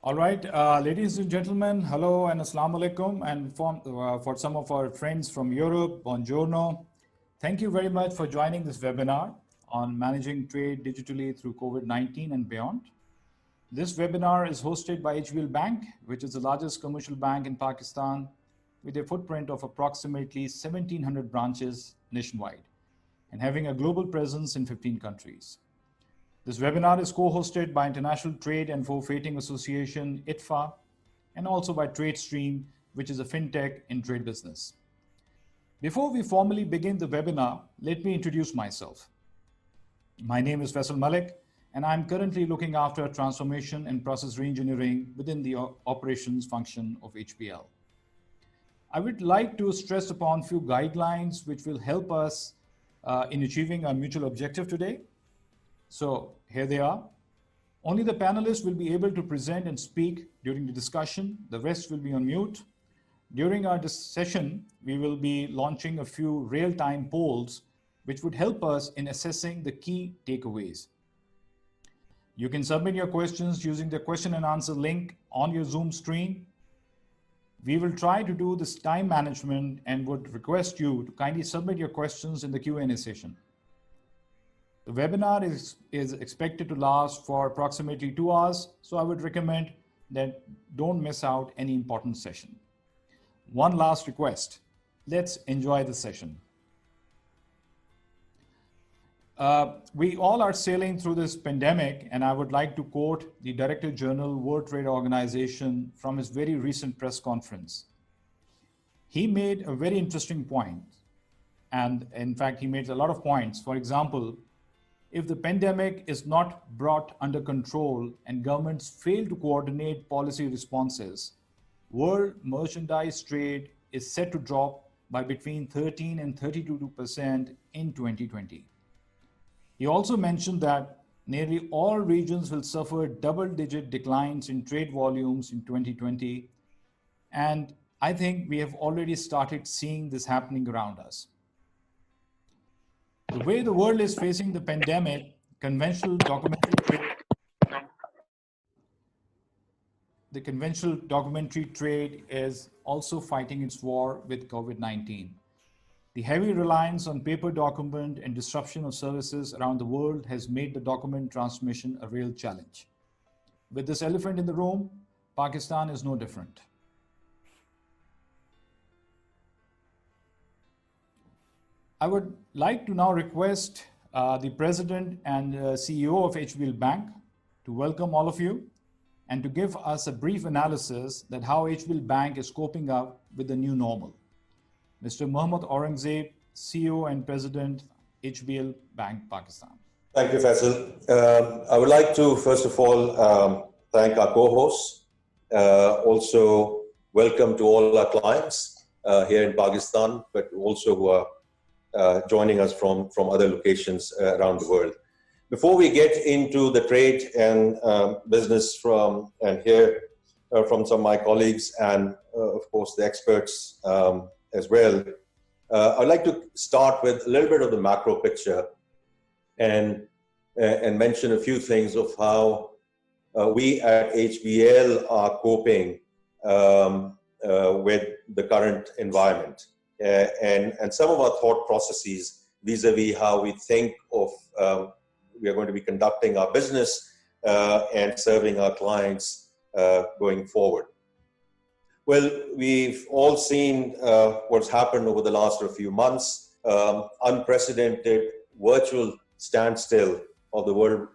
All right, ladies and gentlemen, hello and assalamu alaikum. And for some of our friends from Europe, buongiorno. Thank you very much for joining this webinar on managing trade digitally through COVID-19 and beyond. This webinar is hosted by HBL Bank, which is the largest commercial bank in Pakistan with a footprint of approximately 1,700 branches nationwide and having a global presence in 15 countries. This webinar is co-hosted by International Trade and Forfeiting Association, ITFA, and also by TradeStream, which is a FinTech in trade business. Before we formally begin the webinar, let me introduce myself. My name is Faisal Malik, and I'm currently looking after transformation and process reengineering within the operations function of HBL. I would like to stress upon a few guidelines which will help us in achieving our mutual objective today. So here they are. Only the panelists will be able to present and speak during the discussion. The rest will be on mute. During our session, we will be launching a few real-time polls which would help us in assessing the key takeaways. You can submit your questions using the question and answer link on your Zoom screen. We will try to do this time management and would request you to kindly submit your questions in the Q&A session. The webinar is expected to last for approximately 2 hours, so I would recommend that don't miss out any important session. One last request, let's enjoy the session. We all are sailing through this pandemic, and I would like to quote the Director General World Trade Organization from his very recent press conference. He made a very interesting point, and in fact, he made a lot of points. For example, if the pandemic is not brought under control and governments fail to coordinate policy responses, world merchandise trade is set to drop by between 13 and 32% in 2020. He also mentioned that nearly all regions will suffer double-digit declines in trade volumes in 2020. And I think we have already started seeing this happening around us. The way the world is facing the pandemic, conventional documentary trade is also fighting its war with COVID-19. The heavy reliance on paper document and disruption of services around the world has made the document transmission a real challenge. With this elephant in the room, Pakistan is no different. I would like to now request the President and CEO of HBL Bank to welcome all of you and to give us a brief analysis that how HBL Bank is coping up with the new normal. Mr. Mohammad Aurangzeb, CEO and President, HBL Bank, Pakistan. Thank you, Faisal. I would like to, first of all, thank our co-hosts. Also, welcome to all our clients here in Pakistan, but also who are joining us from other locations around the world. Before we get into the trade and business and hear from some of my colleagues and of course the experts as well, I'd like to start with a little bit of the macro picture and mention a few things of how we at HBL are coping with the current environment. And some of our thought processes vis-a-vis how we think of we are going to be conducting our business and serving our clients going forward. Well, we've all seen what's happened over the last few months, unprecedented virtual standstill of the world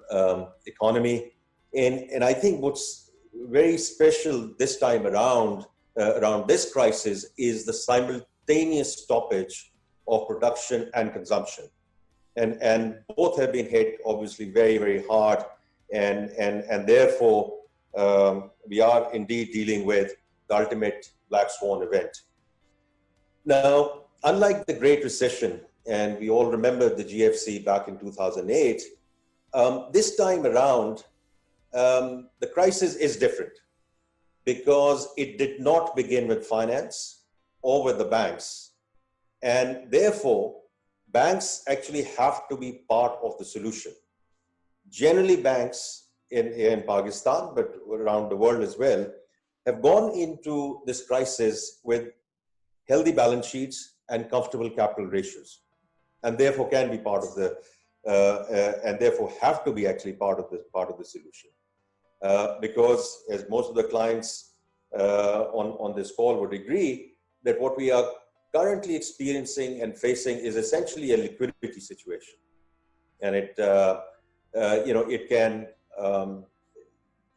economy. And I think what's very special this time around this crisis is the simultaneous stoppage of production and consumption. And both have been hit obviously very, very hard. And therefore, we are indeed dealing with the ultimate black swan event. Now, unlike the Great Recession, and we all remember the GFC back in 2008, this time around, the crisis is different because it did not begin with finance or with the banks. And therefore, banks actually have to be part of the solution. Generally, banks in Pakistan, but around the world as well, have gone into this crisis with healthy balance sheets and comfortable capital ratios, and therefore can be part of the and therefore have to be actually part of the solution. Because as most of the clients on this call would agree, that what we are currently experiencing and facing is essentially a liquidity situation, and it it can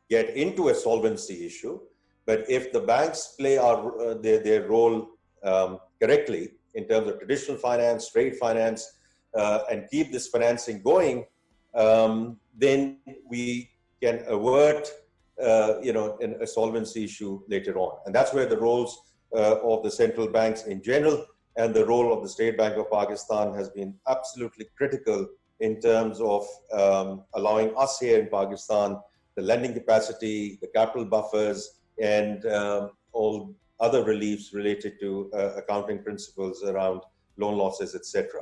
get into a solvency issue. But if the banks play their role correctly in terms of traditional finance, trade finance, and keep this financing going, then we can avert a solvency issue later on. And that's where the roles of the central banks in general and the role of the State Bank of Pakistan has been absolutely critical in terms of allowing us here in Pakistan the lending capacity, the capital buffers, and all other reliefs related to accounting principles around loan losses, etc.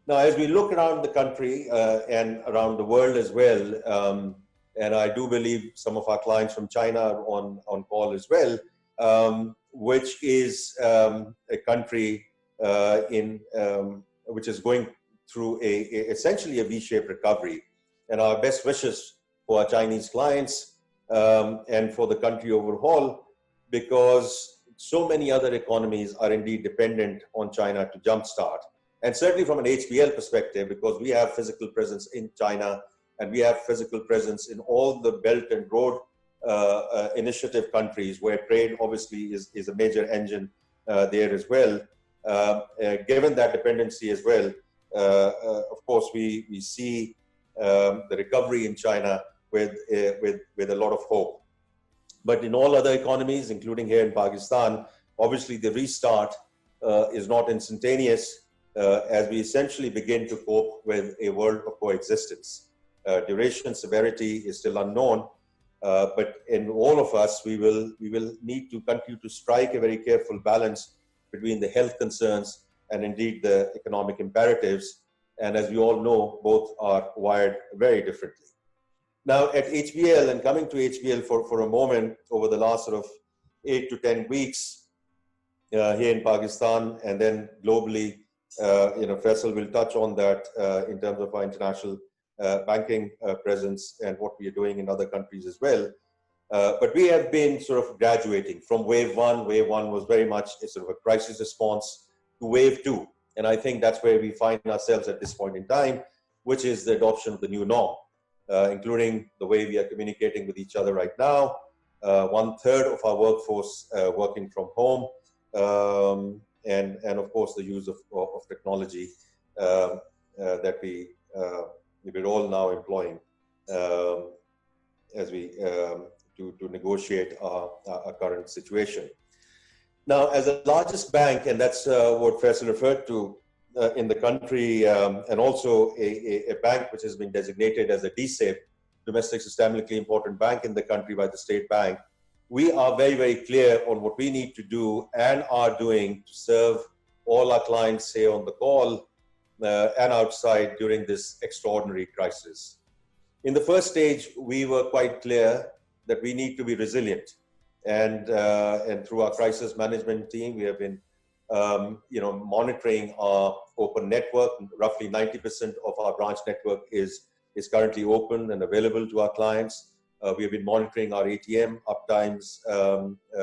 Now, as we look around the country and around the world as well, and I do believe some of our clients from China are on call as well, which is a country which is going through essentially a V-shaped recovery. And our best wishes for our Chinese clients and for the country overall, because so many other economies are indeed dependent on China to jumpstart. And certainly from an HBL perspective, because we have physical presence in China and we have physical presence in all the Belt and Road Initiative countries where trade obviously is a major engine there as well. Given that dependency as well, of course, we see the recovery in China with a lot of hope. But in all other economies, including here in Pakistan, obviously the restart is not instantaneous as we essentially begin to cope with a world of coexistence. Duration, severity is still unknown, but in all of us, we will need to continue to strike a very careful balance between the health concerns and indeed the economic imperatives. And as we all know, both are wired very differently. Now at HBL, and coming to HBL for a moment, over the last sort of 8 to 10 weeks here in Pakistan and then globally, Faisal will touch on that in terms of our international banking presence and what we are doing in other countries as well. But we have been sort of graduating from wave one. Wave one was very much a sort of a crisis response to wave two. And I think that's where we find ourselves at this point in time, which is the adoption of the new norm, including the way we are communicating with each other right now. 1/3 of our workforce working from home, and of course the use of technology that we're all now employing as we to negotiate our current situation. Now, as the largest bank, and that's what Faisal referred to in the country, and also a bank which has been designated as a DSIB, domestic systemically important bank in the country by the State Bank, we are very, very clear on what we need to do and are doing to serve all our clients here on the call and outside during this extraordinary crisis. In the first stage, we were quite clear that we need to be resilient. And through our crisis management team, we have been monitoring our open network. Roughly 90% of our branch network is currently open and available to our clients. We have been monitoring our ATM uptimes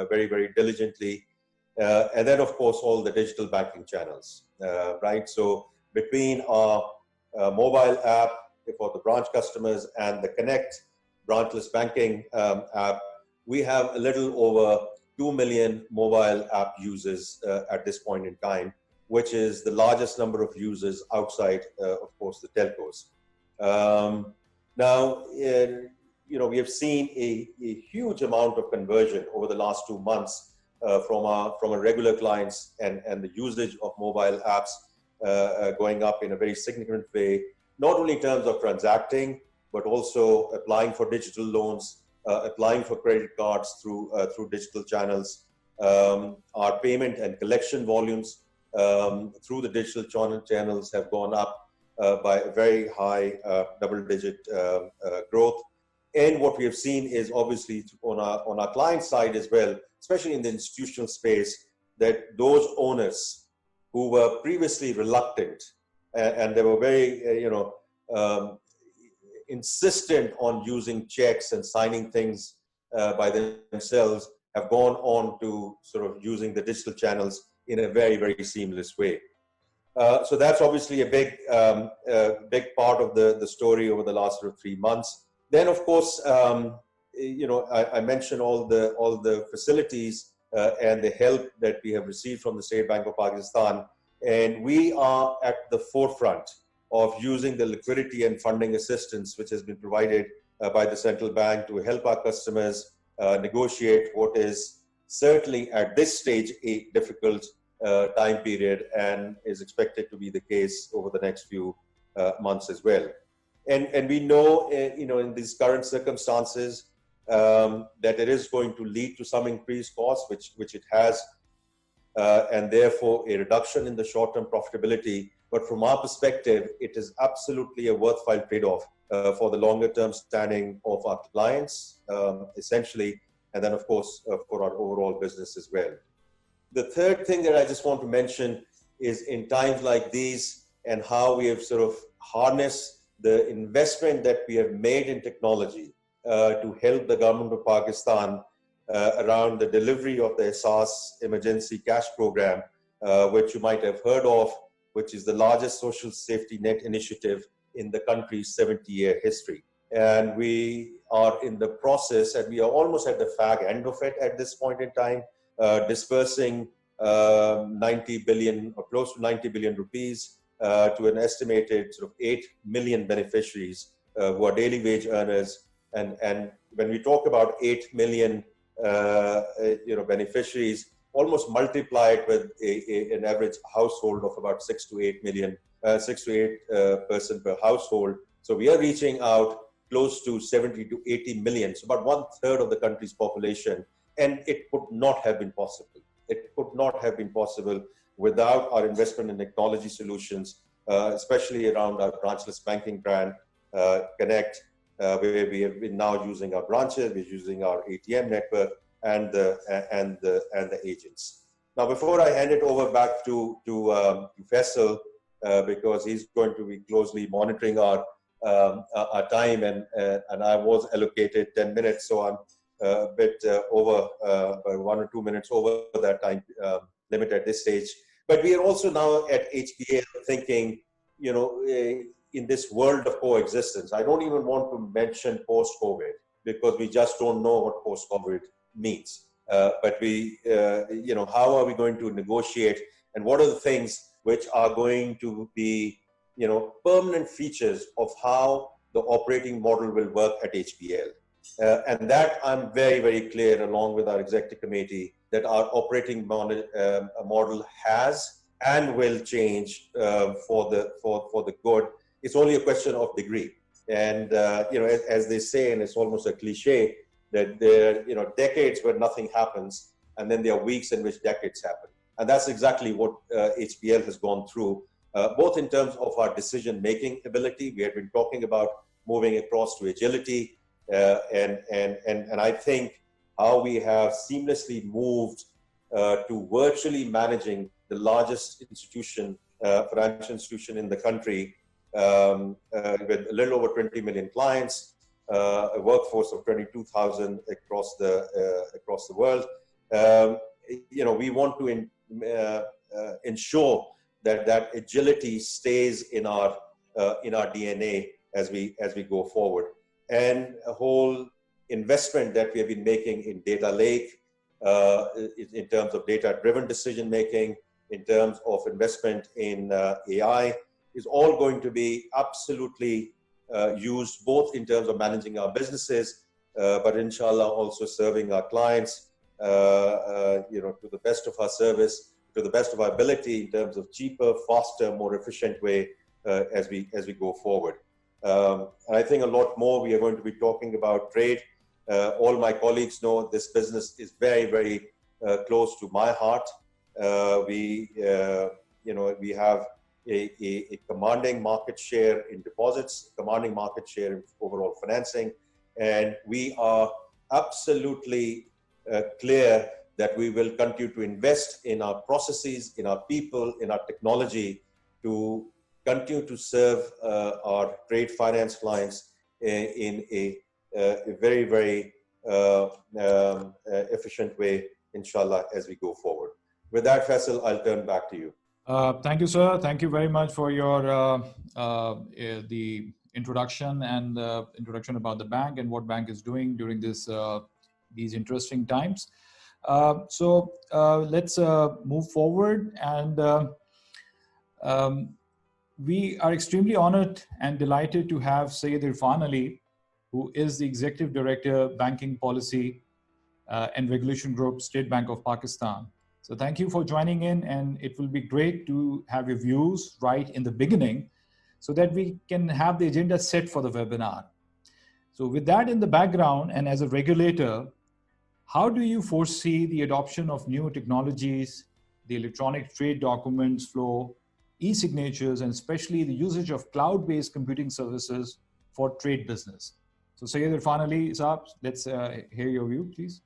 very, very diligently. And then, of course, all the digital banking channels, right? So between our mobile app for the branch customers and the Connect branchless banking app, we have a little over 2 million mobile app users at this point in time, which is the largest number of users outside, of course, the telcos. Now, we have seen a huge amount of conversion over the last 2 months from our regular clients and the usage of mobile apps going up in a very significant way, not only in terms of transacting, but also applying for digital loans, applying for credit cards through digital channels. Our payment and collection volumes through the digital channels have gone up by a very high double-digit growth. And what we have seen is obviously on our client side as well, especially in the institutional space, that those owners who were previously reluctant and they were very, insistent on using checks and signing things by themselves, have gone on to sort of using the digital channels in a very, very seamless way. So that's obviously a big part of the story over the last sort of 3 months. Then, of course, I mentioned all the facilities and the help that we have received from the State Bank of Pakistan, and we are at the forefront of using the liquidity and funding assistance which has been provided by the central bank to help our customers negotiate what is certainly at this stage a difficult time period, and is expected to be the case over the next few months as well. And we know, in these current circumstances, that it is going to lead to some increased costs, which it has, and therefore a reduction in the short-term profitability. But from our perspective, it is absolutely a worthwhile trade-off for the longer-term standing of our clients, essentially, and then, of course, for our overall business as well. The third thing that I just want to mention is in times like these, and how we have sort of harnessed the investment that we have made in technology to help the government of Pakistan around the delivery of the SARS emergency cash program, which you might have heard of, which is the largest social safety net initiative in the country's 70-year history. And we are in the process, and we are almost at the fag end of it at this point in time, dispersing 90 billion or close to 90 billion rupees to an estimated sort of 8 million beneficiaries who are daily wage earners. And when we talk about 8 million beneficiaries, almost multiply it with an average household of about 6 to 8 person per household. So we are reaching out close to 70 to 80 million, so about 1/3 of the country's population. And it could not have been possible. It could not have been possible without our investment in technology solutions, especially around our branchless banking brand, Connect, where we have been now using our branches, we're using our ATM network, and the agents. Now, before I hand it over back to Faisal, because he's going to be closely monitoring our time, and I was allocated 10 minutes, so I'm a bit over, 1 or 2 minutes over that time limit at this stage. But we are also now at HBL thinking, in this world of coexistence. I don't even want to mention post-COVID, because we just don't know what post-COVID means. But how are we going to negotiate, and what are the things which are going to be, permanent features of how the operating model will work at HBL. And that I'm very, very clear, along with our executive committee, that our operating model has and will change for the good. It's only a question of degree. And as they say, and it's almost a cliche, that there are decades where nothing happens, and then there are weeks in which decades happen. And that's exactly what HBL has gone through, both in terms of our decision-making ability. We have been talking about moving across to agility, and I think how we have seamlessly moved to virtually managing the largest financial institution in the country, with a little over 20 million clients, a workforce of 22,000 across the world. We want to ensure that agility stays in our DNA as we go forward. And a whole investment that we have been making in data lake, in terms of data-driven decision making, in terms of investment in AI, is all going to be absolutely used both in terms of managing our businesses, but inshallah also serving our clients, to the best of our service, to the best of our ability in terms of cheaper, faster, more efficient way as we go forward. And I think a lot more we are going to be talking about trade. All my colleagues know this business is very, very close to my heart. We have a commanding market share in deposits, commanding market share in overall financing, And we are absolutely clear that we will continue to invest in our processes, in our people, in our technology to continue to serve our trade finance clients in a very, very efficient way, inshallah, as we go forward. With that, Faisal, I'll turn back to you. Thank you, sir. Thank you very much for your the introduction and introduction about the bank and what bank is doing during this these interesting times. So let's move forward, and we are extremely honored and delighted to have Syed Irfan Ali, who is the Executive Director, Banking Policy and Regulation Group, State Bank of Pakistan. So thank you for joining in, and it will be great to have your views right in the beginning so that we can have the agenda set for the webinar. So with that in the background, and as a regulator, how do you foresee the adoption of new technologies, the electronic trade documents flow, e-signatures, and especially the usage of cloud-based computing services for trade business? So Syed Irfan Ali, Saab, let's hear your view, please.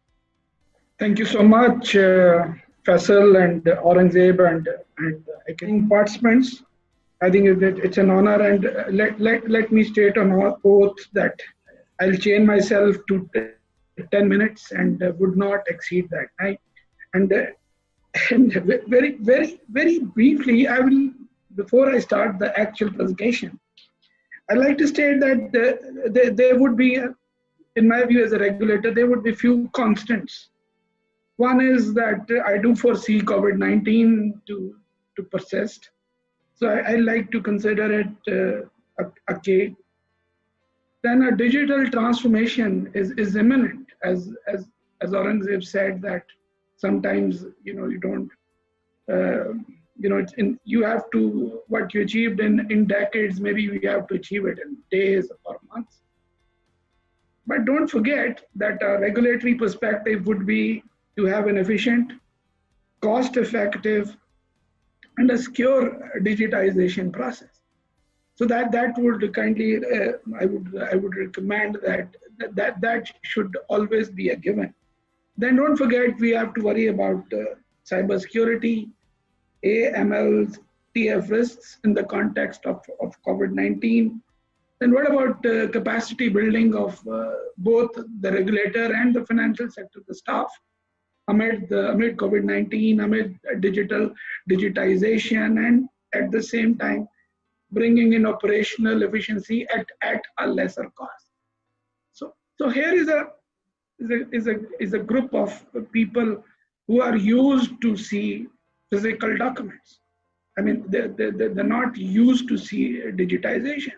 Thank you so much, Faisal and Aurangzeb and participants. I think it's an honor, and let me state on oath that I'll chain myself to 10 minutes and would not exceed that. And very, very, very briefly, before I start the actual presentation, I'd like to state that there would be, in my view as a regulator, there would be few constants. One is that I do foresee COVID-19 to persist. So I like to consider it a K. Then a digital transformation is imminent, as Aurangzeb said, that sometimes you don't you have to, what you achieved in decades, maybe you have to achieve it in days or months. But don't forget that a regulatory perspective would be to have an efficient, cost-effective, and a secure digitization process. So that would kindly, I would recommend that should always be a given. Then don't forget we have to worry about cybersecurity, AML, TF risks in the context of COVID-19. Then what about capacity building of both the regulator and the financial sector, the staff, amid COVID-19, amid digitization, and at the same time bringing in operational efficiency at a lesser cost. So here is a group of people who are used to see physical documents. I mean, they're not used to see digitization.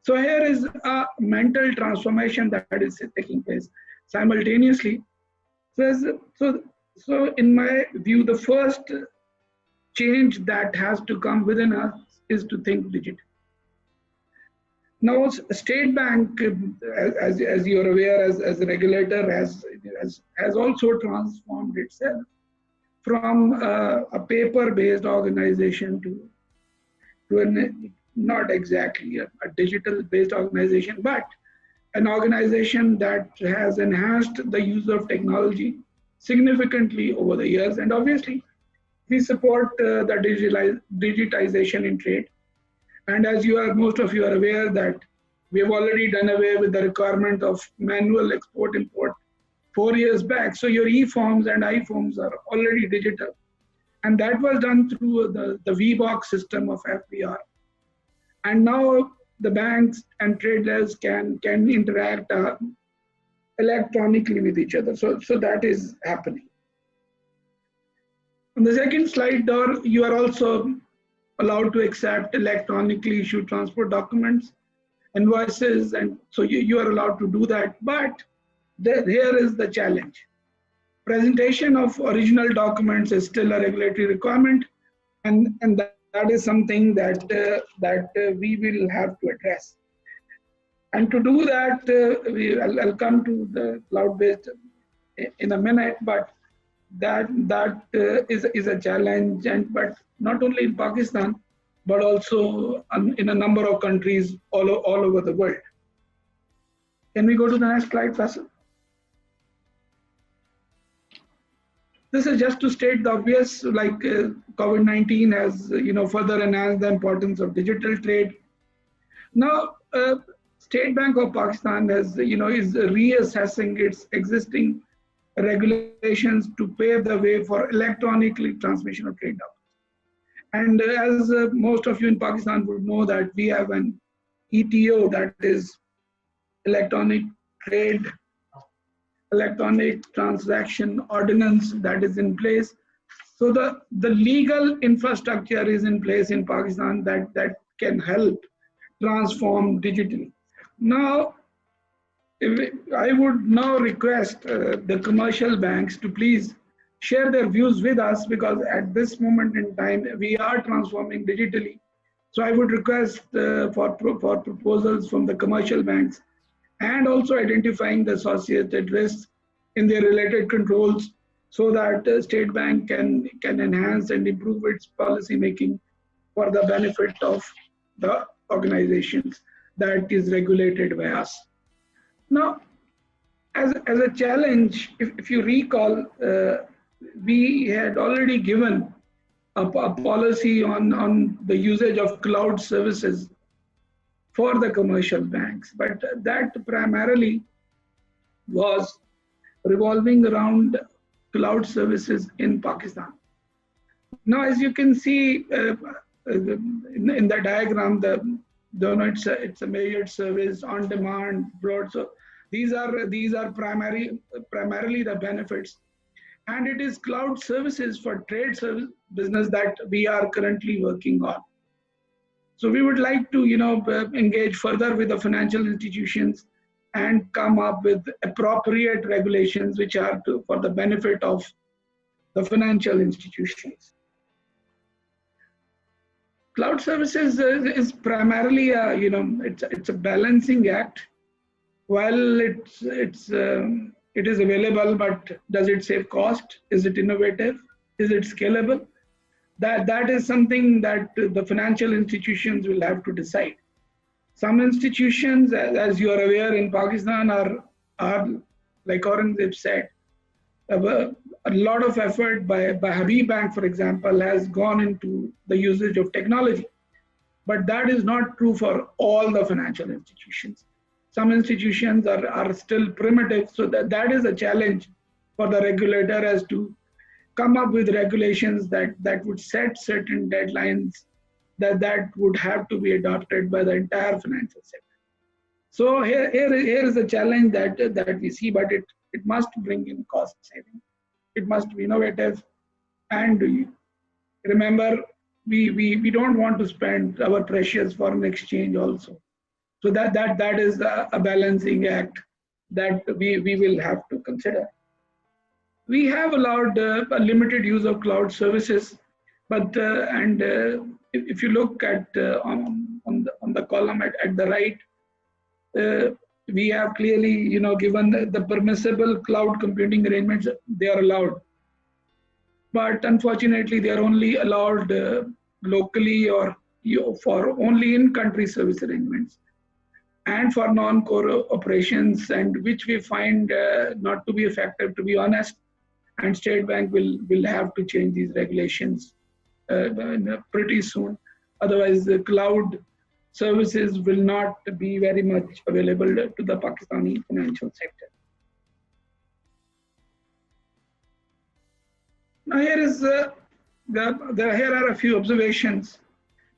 So here is a mental transformation that is taking place simultaneously. So in my view, the first change that has to come within us is to think digital. Now, State Bank, as you're aware, as a regulator, has also transformed itself from a paper-based organization to not exactly a digital-based organization, but an organization that has enhanced the use of technology significantly over the years. And obviously, we support the digitization in trade. And as most of you are aware that we have already done away with the requirement of manual export-import 4 years back. So your e-forms and I-forms are already digital. And that was done through the VBox system of FBR. And now the banks and traders can interact electronically with each other. So that is happening. On the second slide, you are also allowed to accept electronically issued transport documents, invoices, and so you are allowed to do that. But here is the challenge. Presentation of original documents is still a regulatory requirement, and that is something that we will have to address. And to do that, I'll come to the cloud-based in a minute, but that is a challenge, but not only in Pakistan, but also in a number of countries all over the world. Can we go to the next slide, Faisal? This is just to state the obvious, like COVID-19 has, further enhanced the importance of digital trade. Now, State Bank of Pakistan has, is reassessing its existing regulations to pave the way for electronically transmission of trade documents. And as most of you in Pakistan would know that we have an ETO, that is electronic trade, electronic transaction ordinance, that is in place. So the legal infrastructure is in place in Pakistan that can help transform digitally. Now, I would now request the commercial banks to please share their views with us, because at this moment in time, we are transforming digitally. So I would request for proposals from the commercial banks, and also identifying the associated risks in their related controls, so that State Bank can enhance and improve its policy making for the benefit of the organizations that is regulated by us. Now, as a challenge, if you recall, we had already given a policy on the usage of cloud services for the commercial banks, but that primarily was revolving around cloud services in Pakistan. Now, as you can see in the diagram, it's a measured service, on demand, broad. So these are primarily the benefits, and it is cloud services for trade service business that we are currently working on. So we would like to engage further with the financial institutions and come up with appropriate regulations which are for the benefit of the financial institutions. Cloud services is primarily it's a balancing act. While it is available, but does it save cost? Is it innovative? Is it scalable? That is something that the financial institutions will have to decide. Some institutions, as you are aware, in Pakistan are like Aurangzeb said, a lot of effort by Habib Bank, for example, has gone into the usage of technology. But that is not true for all the financial institutions. Some institutions are still primitive, so that is a challenge for the regulator, as to come up with regulations that would set certain deadlines that would have to be adopted by the entire financial sector. So here is a challenge that we see, but it must bring in cost saving. It must be innovative, and remember, we don't want to spend our precious foreign exchange also. So that is a balancing act that we will have to consider. We have allowed a limited use of cloud services, but if you look at on the column at the right, we have clearly given the permissible cloud computing arrangements. They are allowed, but unfortunately they are only allowed locally, or for only in-country service arrangements, and for non-core operations, and which we find not to be effective, to be honest. And State Bank will have to change these regulations pretty soon. Otherwise, the cloud services will not be very much available to the Pakistani financial sector. Now here are a few observations,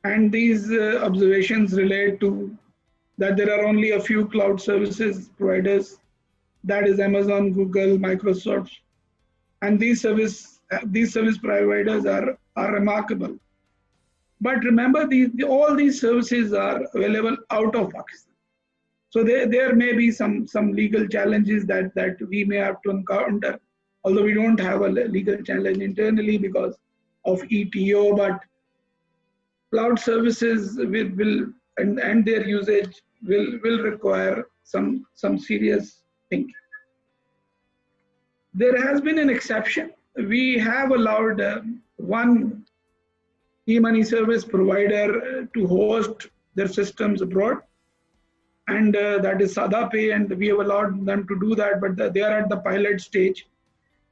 and these observations relate to that there are only a few cloud services providers, that is Amazon, Google, Microsoft, and these service providers are remarkable. But remember, all these services are available out of Pakistan. So there may be some legal challenges that we may have to encounter, although we don't have a legal challenge internally because of ETO, but cloud services will and their usage will require some serious thinking. There has been an exception. We have allowed one e-money service provider to host their systems abroad. and that is Sada Pay, and we have allowed them to do that, but they are at the pilot stage,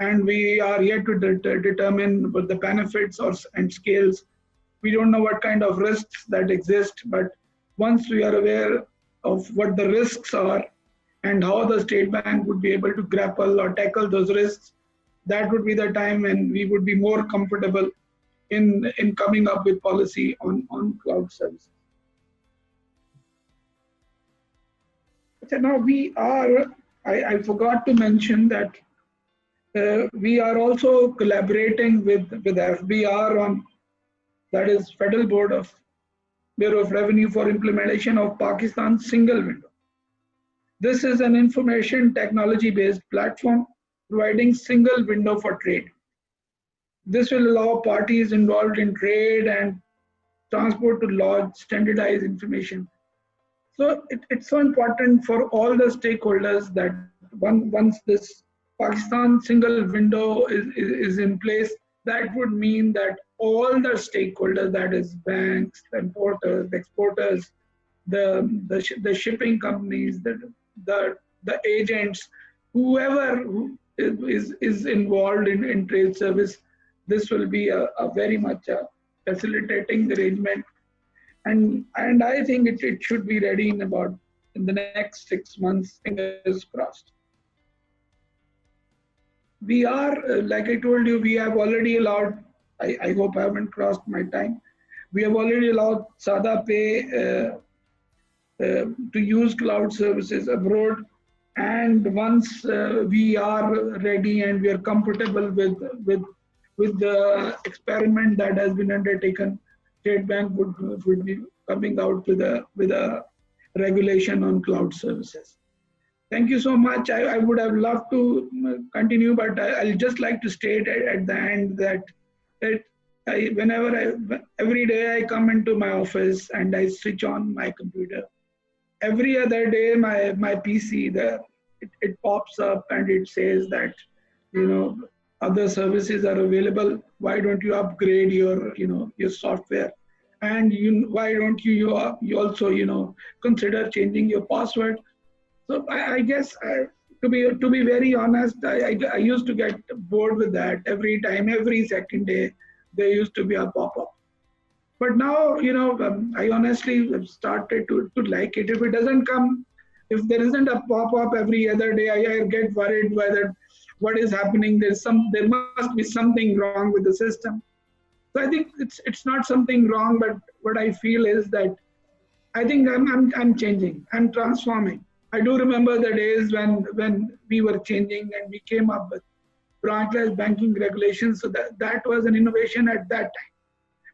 and we are yet to determine what the benefits and scales. We don't know what kind of risks that exist, but once we are aware of what the risks are and how the state bank would be able to grapple or tackle those risks, that would be the time when we would be more comfortable in coming up with policy on cloud services. So now we are, I forgot to mention that we are also collaborating with FBR on, that is Federal Board of Bureau of Revenue, for implementation of Pakistan's single window. This is an information technology based platform providing single window for trade. This will allow parties involved in trade and transport to lodge standardized information. So it's so important for all the stakeholders that once this Pakistan single window is in place, that would mean that all the stakeholders, that is banks, the importers, the exporters, the shipping companies, the agents, whoever is involved in trade service, this will be a very much facilitating arrangement. And I think it should be ready in the next 6 months, fingers crossed. We are, like I told you, we have already allowed, I hope I haven't crossed my time, we have already allowed Sada Pay to use cloud services abroad. And once we are ready and we are comfortable with the experiment that has been undertaken, State Bank would be coming out with a regulation on cloud services. Thank you so much. I would have loved to continue, but I'll just like to state at the end that every day I come into my office and I switch on my computer. Every other day, my PC, it pops up and it says that, other services are available. Why don't you upgrade your software? And why don't you also, consider changing your password? So I guess, to be very honest, I used to get bored with that. Every time, every second day, there used to be a pop-up. But now, I honestly have started to like it. If it doesn't come, if there isn't a pop-up every other day, I get worried whether what is happening. There must be something wrong with the system. So I think it's not something wrong, but what I feel is that I think I'm changing. I'm transforming. I do remember the days when we were changing and we came up with branchless banking regulations. So that was an innovation at that time.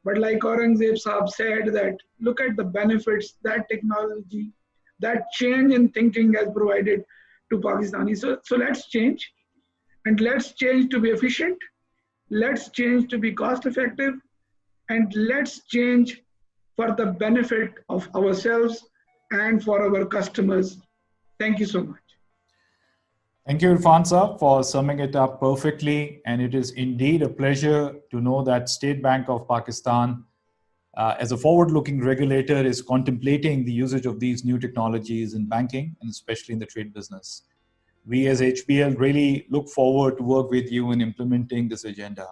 But like Aurangzeb Saab said, that look at the benefits that technology, that change in thinking has provided to Pakistanis. So let's change, and let's change to be efficient. Let's change to be cost effective, and let's change for the benefit of ourselves and for our customers. Thank you so much. Thank you, Irfan Saab, for summing it up perfectly. And it is indeed a pleasure to know that State Bank of Pakistan, as a forward-looking regulator, is contemplating the usage of these new technologies in banking and especially in the trade business. We as HBL really look forward to work with you in implementing this agenda.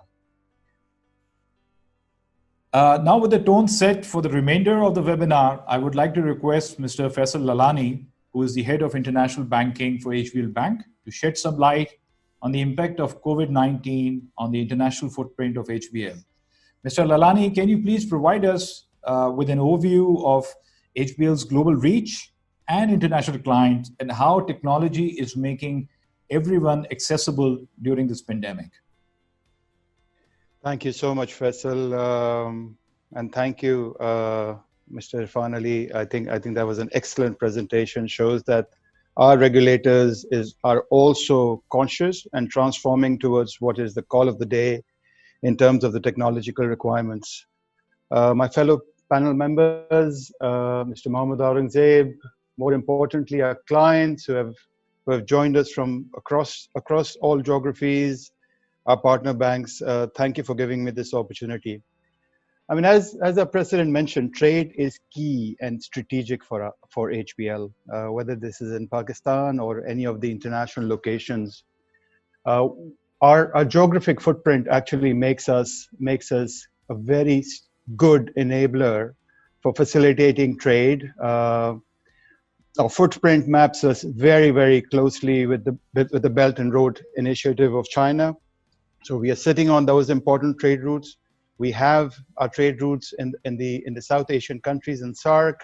Now, with the tone set for the remainder of the webinar, I would like to request Mr. Faisal Lalani, who is the head of international banking for HBL Bank, to shed some light on the impact of COVID-19 on the international footprint of HBL. Mr. Lalani, can you please provide us with an overview of HBL's global reach and international clients and how technology is making everyone accessible during this pandemic? Thank you so much, Faisal, and thank you, Mr. Irfan Ali. I think that was an excellent presentation. Shows that our regulators are also conscious and transforming towards what is the call of the day in terms of the technological requirements. My fellow panel members, Mr. Mohammed Aurangzeb, more importantly, our clients who have joined us from across all geographies, our partner banks, thank you for giving me this opportunity. I mean, as our president mentioned, trade is key and strategic for HBL, whether this is in Pakistan or any of the international locations. Uh, our geographic footprint actually makes us a very good enabler for facilitating trade. Our footprint maps us very, very closely with the Belt and Road Initiative of China. So we are sitting on those important trade routes. We have our trade routes in the South Asian countries, in SAARC,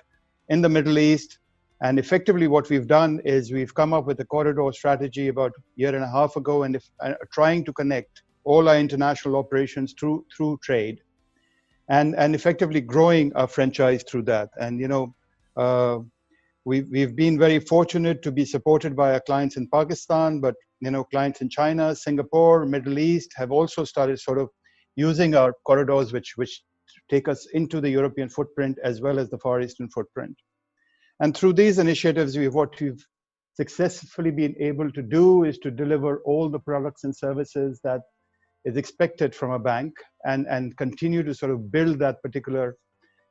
in the Middle East. And effectively what we've done is we've come up with a corridor strategy about a year and a half ago, and trying to connect all our international operations through trade, and effectively growing our franchise through that. And we've been very fortunate to be supported by our clients in Pakistan, but clients in China, Singapore, Middle East have also started sort of using our corridors, which take us into the European footprint as well as the Far Eastern footprint. And through these initiatives, what we've successfully been able to do is to deliver all the products and services that is expected from a bank, and continue to sort of build that particular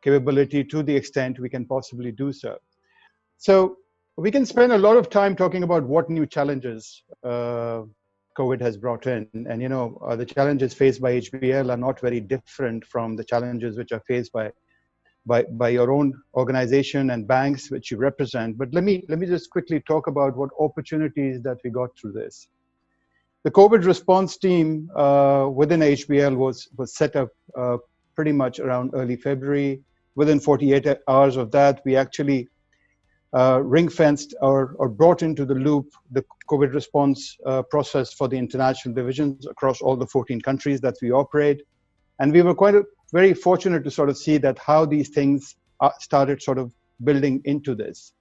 capability to the extent we can possibly do so. So we can spend a lot of time talking about what new challenges COVID has brought in. And the challenges faced by HBL are not very different from the challenges which are faced by your own organization and banks which you represent. But let me just quickly talk about what opportunities that we got through this. The COVID response team within HBL was set up pretty much around early February. Within 48 hours of that, we actually ring-fenced or brought into the loop the COVID response process for the international divisions across all the 14 countries that we operate. And we were very fortunate to sort of see that how these things started sort of building into this.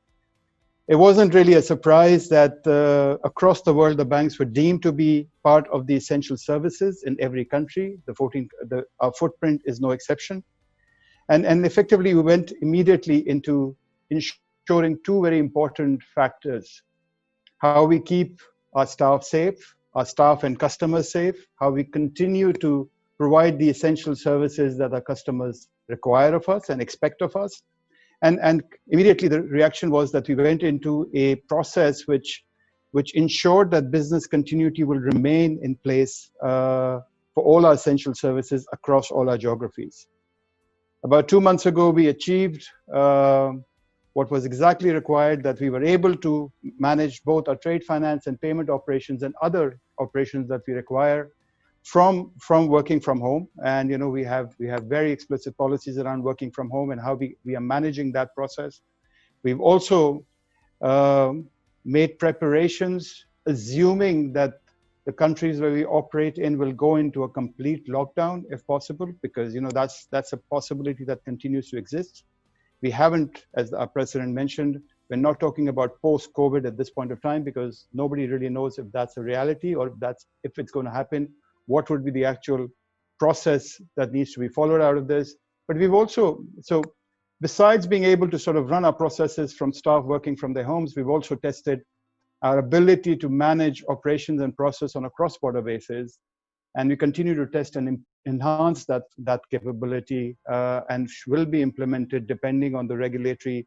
It wasn't really a surprise that across the world, the banks were deemed to be part of the essential services in every country. Our footprint is no exception. And effectively, we went immediately into ensuring two very important factors: how we keep our staff safe, our staff and customers safe, how we continue to provide the essential services that our customers require of us and expect of us. And immediately the reaction was that we went into a process which ensured that business continuity will remain in place for all our essential services across all our geographies. About 2 months ago, we achieved what was exactly required, that we were able to manage both our trade finance and payment operations and other operations that we require from working from home. And we have very explicit policies around working from home and how we are managing that process. We've also made preparations assuming that the countries where we operate in will go into a complete lockdown if possible, because that's a possibility that continues to exist. We haven't, as our president mentioned, we're not talking about post-COVID at this point of time, because nobody really knows if that's a reality or if it's going to happen. What would be the actual process that needs to be followed out of this? But we've also, so besides being able to sort of run our processes from staff working from their homes, we've also tested our ability to manage operations and process on a cross-border basis. And we continue to test and enhance that capability and will be implemented depending on the regulatory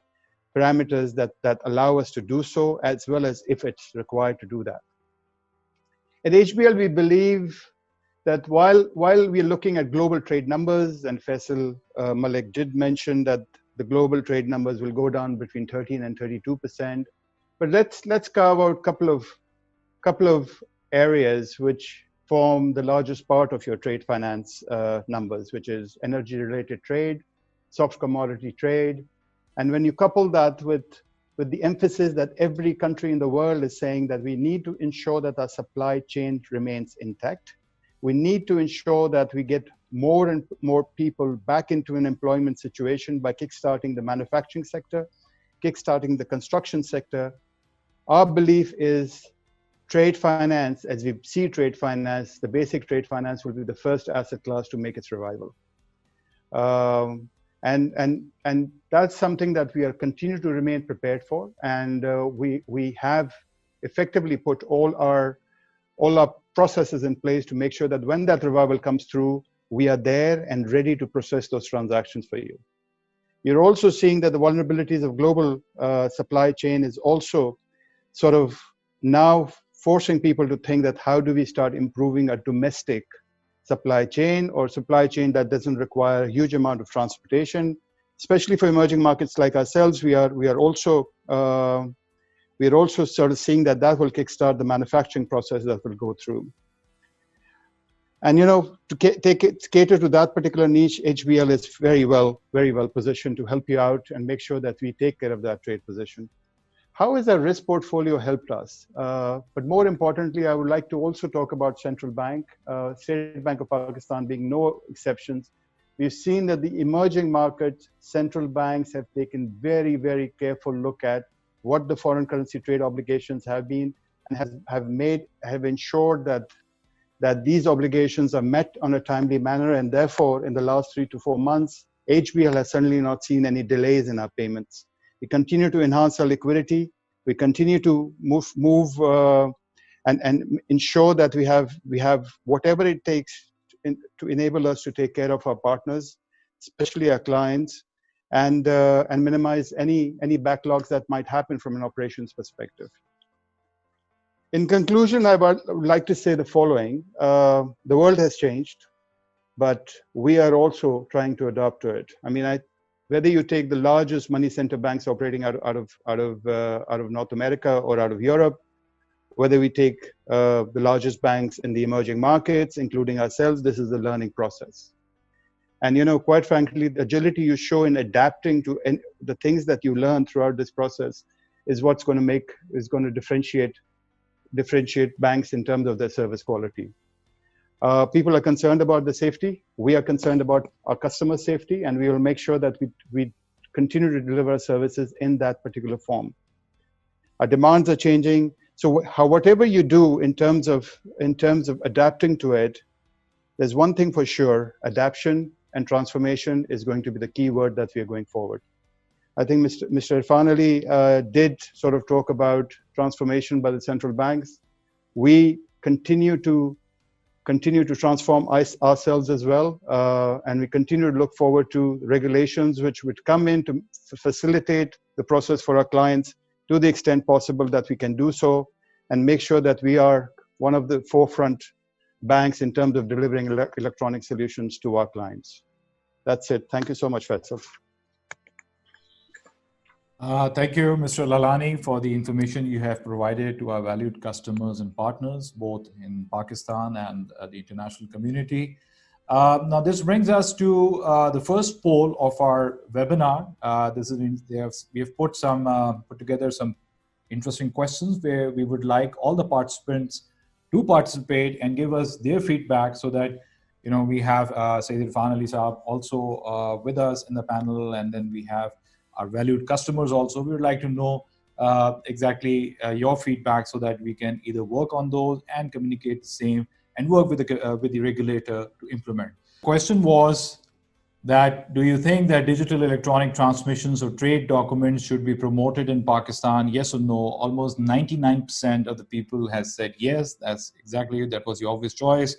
parameters that allow us to do so, as well as if it's required to do that. At HBL, we believe that while we're looking at global trade numbers, and Faisal Malik did mention that the global trade numbers will go down between 13 and 32%, but let's carve out a couple of areas which form the largest part of your trade finance numbers, which is energy-related trade, soft commodity trade. And when you couple that with the emphasis that every country in the world is saying that we need to ensure that our supply chain remains intact, we need to ensure that we get more and more people back into an employment situation by kickstarting the manufacturing sector, kickstarting the construction sector. Our belief is trade finance, as we see trade finance, the basic trade finance will be the first asset class to make its revival. And that's something that we are continue to remain prepared for. And we have effectively put all our processes in place to make sure that when that revival comes through, we are there and ready to process those transactions for you. You're also seeing that the vulnerabilities of global supply chain is also sort of now forcing people to think that how do we start improving a domestic supply chain or supply chain that doesn't require a huge amount of transportation, especially for emerging markets like ourselves. We are also sort of seeing that will kickstart the manufacturing process that will go through. And to cater to that particular niche, HBL is very well positioned to help you out and make sure that we take care of that trade position. How has our risk portfolio helped us? But more importantly, I would like to also talk about central bank, State Bank of Pakistan being no exceptions. We've seen that the emerging markets, central banks have taken very, very careful look at what the foreign currency trade obligations have been and have ensured that these obligations are met on a timely manner, and therefore, in the last 3 to 4 months, HBL has certainly not seen any delays in our payments. We continue to enhance our liquidity. We continue to move and ensure that we have whatever it takes to enable us to take care of our partners, especially our clients, and minimize any backlogs that might happen from an operations perspective. In conclusion, I would like to say the following. The world has changed, but we are also trying to adapt to it. I mean, whether you take the largest money center banks operating out of North America or out of Europe, whether we take the largest banks in the emerging markets, including ourselves, this is a learning process. And quite frankly, the agility you show in adapting to the things that you learn throughout this process is what's going to differentiate banks in terms of their service quality. People are concerned about the safety. We are concerned about our customer safety, and we will make sure that we continue to deliver services in that particular form. Our demands are changing. So whatever you do in terms of adapting to it, there's one thing for sure: adaptation and transformation is going to be the key word that we are going forward. I think Mr. Irfan Ali did sort of talk about transformation by the central banks. We continue to transform ourselves as well, and we continue to look forward to regulations which would come in to facilitate the process for our clients to the extent possible that we can do so, and make sure that we are one of the forefront banks in terms of delivering electronic solutions to our clients. That's it. Thank you so much, Faisal. Thank you, Mr. Lalani, for the information you have provided to our valued customers and partners, both in Pakistan and the international community. Now, this brings us to the first poll of our webinar. We have put together some interesting questions where we would like all the participants to participate and give us their feedback, so that we have Sayyid Irfan Ali Saab also with us in the panel, and then we have our valued customers also. We would like to know exactly your feedback, so that we can either work on those and communicate the same and work with the regulator to implement. The question was that, do you think that digital electronic transmissions of trade documents should be promoted in Pakistan? Yes or no? Almost 99% of the people has said yes. That was the obvious choice.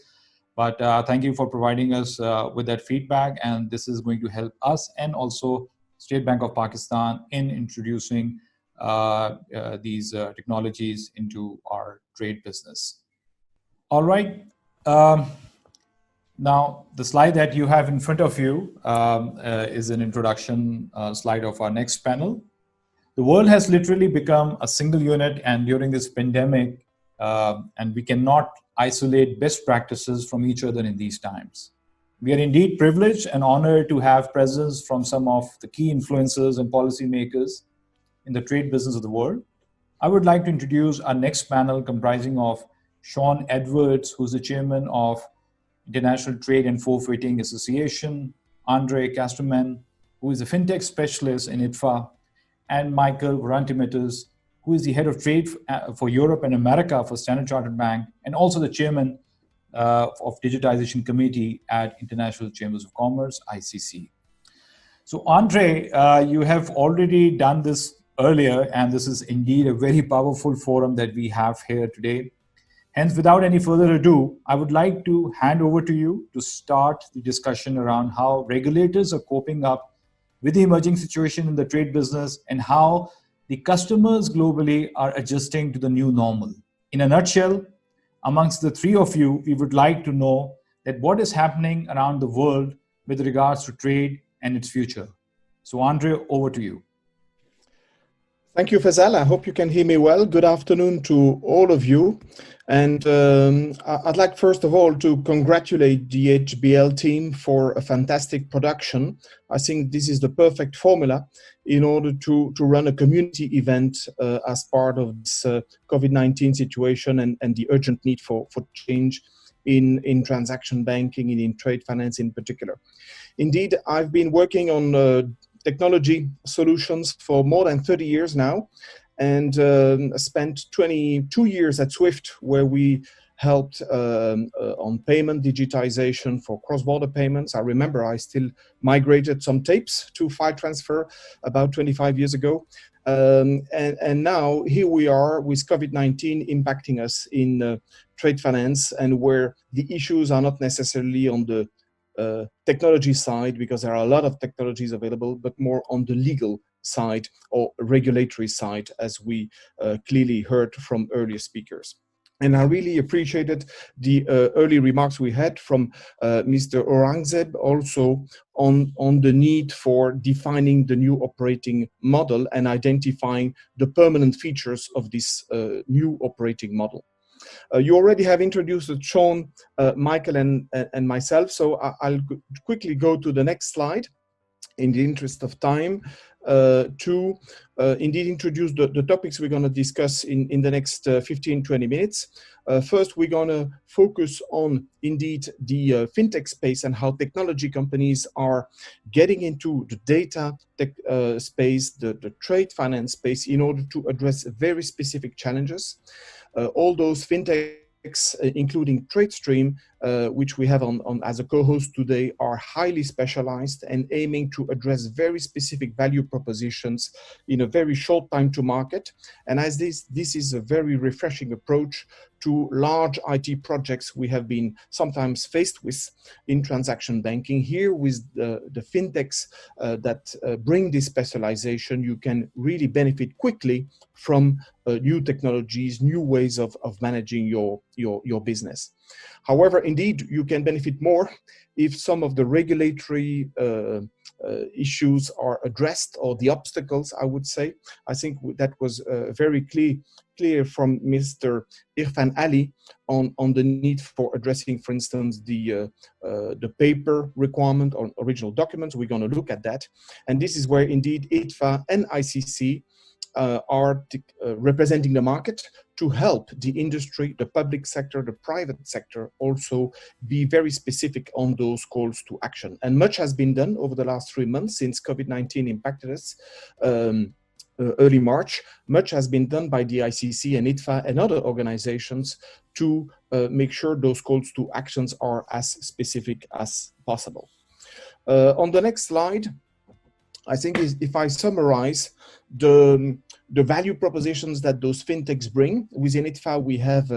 But thank you for providing us with that feedback. And this is going to help us and also State Bank of Pakistan in introducing these technologies into our trade business. All right. Now, the slide that you have in front of you is an introduction slide of our next panel. The world has literally become a single unit, and during this pandemic, and we cannot isolate best practices from each other in these times. We are indeed privileged and honored to have presence from some of the key influencers and policymakers in the trade business of the world. I would like to introduce our next panel, comprising of Sean Edwards, who's the chairman of International Trade and Forfeiting Association, Andre Casterman, who is a FinTech specialist in ITFA, and Michael Rantimetis, who is the head of trade for Europe and America for Standard Chartered Bank, and also the chairman of Digitalization Committee at International Chambers of Commerce, ICC. So Andre, you have already done this earlier, and this is indeed a very powerful forum that we have here today. Hence, without any further ado, I would like to hand over to you to start the discussion around how regulators are coping up with the emerging situation in the trade business and how the customers globally are adjusting to the new normal. In a nutshell, amongst the three of you, we would like to know that what is happening around the world with regards to trade and its future. So, Andre, over to you. Thank you, Faisal. I hope you can hear me well. Good afternoon to all of you. And I'd like, first of all, to congratulate the HBL team for a fantastic production. I think this is the perfect formula in order to run a community event as part of this COVID-19 situation and the urgent need for change in transaction banking and in trade finance in particular. Indeed, I've been working on technology solutions for more than 30 years now, and spent 22 years at Swift, where we helped on payment digitization for cross-border payments. I remember I still migrated some tapes to file transfer about 25 years ago. And now here we are with COVID-19 impacting us in trade finance, and where the issues are not necessarily on the technology side, because there are a lot of technologies available, but more on the legal side or regulatory side, as we clearly heard from earlier speakers. And I really appreciated the early remarks we had from Mr. Aurangzeb also on the need for defining the new operating model and identifying the permanent features of this new operating model. You already have introduced Sean, Michael, and myself, so I'll quickly go to the next slide in the interest of time to indeed introduce the topics we're going to discuss in the next 15-20 minutes. First, we're going to focus on indeed the fintech space and how technology companies are getting into the data tech space, the trade finance space, in order to address very specific challenges. All those fintechs, including TradeStream, which we have on as a co-host today, are highly specialized and aiming to address very specific value propositions in a very short time to market. And as this is a very refreshing approach to large IT projects we have been sometimes faced with in transaction banking. Here with the fintechs that bring this specialization, you can really benefit quickly from new technologies, new ways of managing your business. However, indeed, you can benefit more if some of the regulatory issues are addressed, or the obstacles, I would say. I think that was very clear from Mr. Irfan Ali on the need for addressing, for instance, the paper requirement on original documents. We're going to look at that. And this is where indeed ITFA and ICC are representing the market to help the industry, the public sector, the private sector also be very specific on those calls to action. And much has been done over the last 3 months since COVID-19 impacted us early March. Much has been done by the ICC and ITFA and other organizations to make sure those calls to actions are as specific as possible. On the next slide, I think if I summarize the value propositions that those fintechs bring, within ITFA we have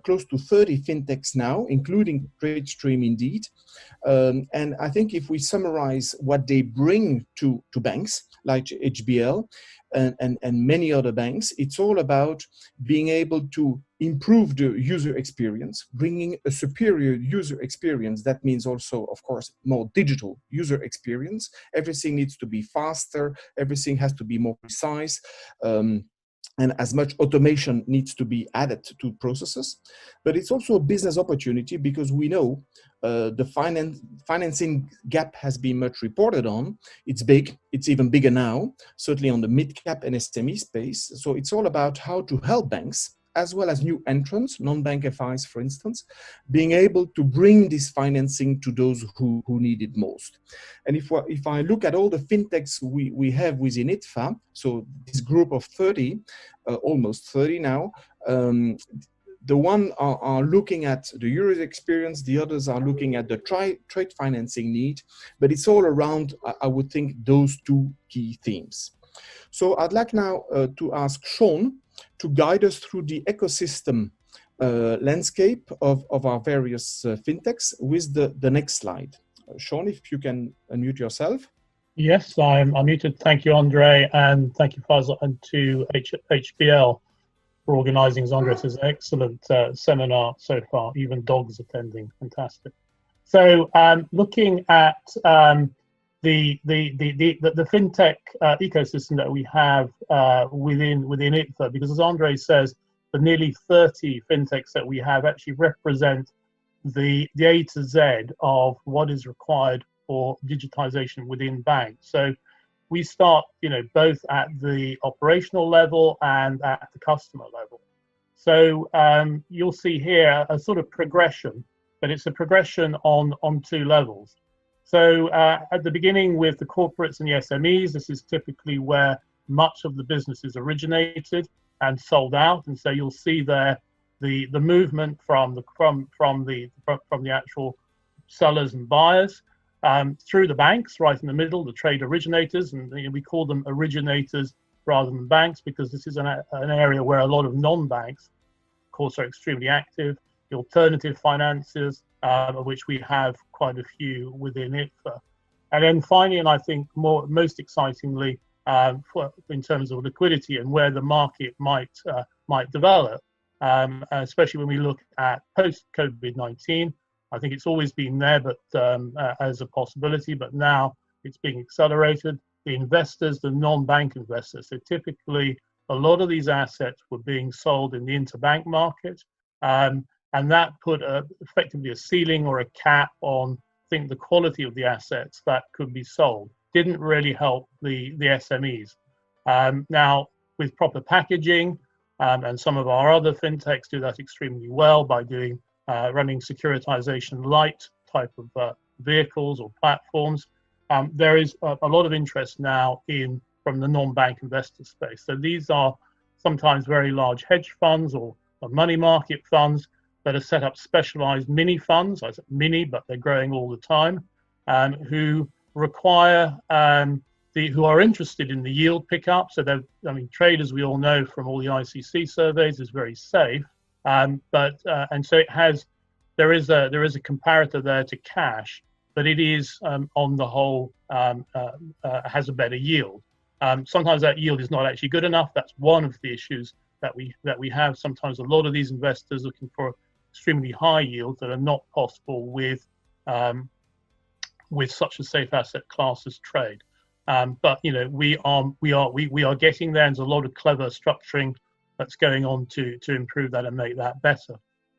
close to 30 fintechs now, including TradeStream indeed. And I think if we summarize what they bring to banks like HBL and many other banks, it's all about being able to improve the user experience, bringing a superior user experience. That means also, of course, more digital user experience. Everything needs to be faster, everything has to be more precise, and as much automation needs to be added to processes. But it's also a business opportunity, because we know the financing gap has been much reported on. It's big, it's even bigger now, certainly on the mid-cap and SME space. So it's all about how to help banks, as well as new entrants, non-bank FIs, for instance, being able to bring this financing to those who need it most. And if I look at all the fintechs we have within ITFA, so this group of 30, almost 30 now, the one are looking at the user experience, the others are looking at the trade financing need, but it's all around, I would think, those two key themes. So I'd like now to ask Sean to guide us through the ecosystem landscape of our various fintechs with the next slide. Sean, if you can unmute yourself. Yes, I'm muted. Thank you, Andre, and thank you, Faisal, and to HBL for organising, as Andre says, excellent seminar so far. Even dogs attending, fantastic. So, looking at the fintech ecosystem that we have within ITFA, because as Andre says, the nearly 30 fintechs that we have actually represent the A to Z of what is required for digitization within banks. So we start, both at the operational level and at the customer level. So you'll see here a sort of progression, but it's a progression on two levels. So at the beginning with the corporates and the SMEs, this is typically where much of the business is originated and sold out, and so you'll see there the movement from the actual sellers and buyers through the banks, right in the middle, the trade originators, and we call them originators rather than banks because this is an area where a lot of non-banks, of course, are extremely active. The alternative finances, of which we have quite a few within ITFA. And then finally, and I think most excitingly, in terms of liquidity and where the market might develop, especially when we look at post-COVID-19. I think it's always been there, but as a possibility, but now it's being accelerated. The investors, the non-bank investors, so typically a lot of these assets were being sold in the interbank market, and that put effectively a ceiling or a cap on, I think, the quality of the assets that could be sold. Didn't really help the SMEs. Now, with proper packaging, and some of our other fintechs do that extremely well by doing running securitization light type of vehicles or platforms. There is a lot of interest now from the non-bank investor space. So these are sometimes very large hedge funds or money market funds that are set up specialized mini funds. I said mini, but they're growing all the time, who require who are interested in the yield pickup. So trade, as we all know from all the ICC surveys, is very safe. And so there is a comparator there to cash, but it is on the whole has a better yield. Sometimes that yield is not actually good enough. That's one of the issues that we have. Sometimes a lot of these investors looking for extremely high yields that are not possible with such a safe asset class as trade. But we are getting there, and there's a lot of clever structuring that's going on to improve that and make that better.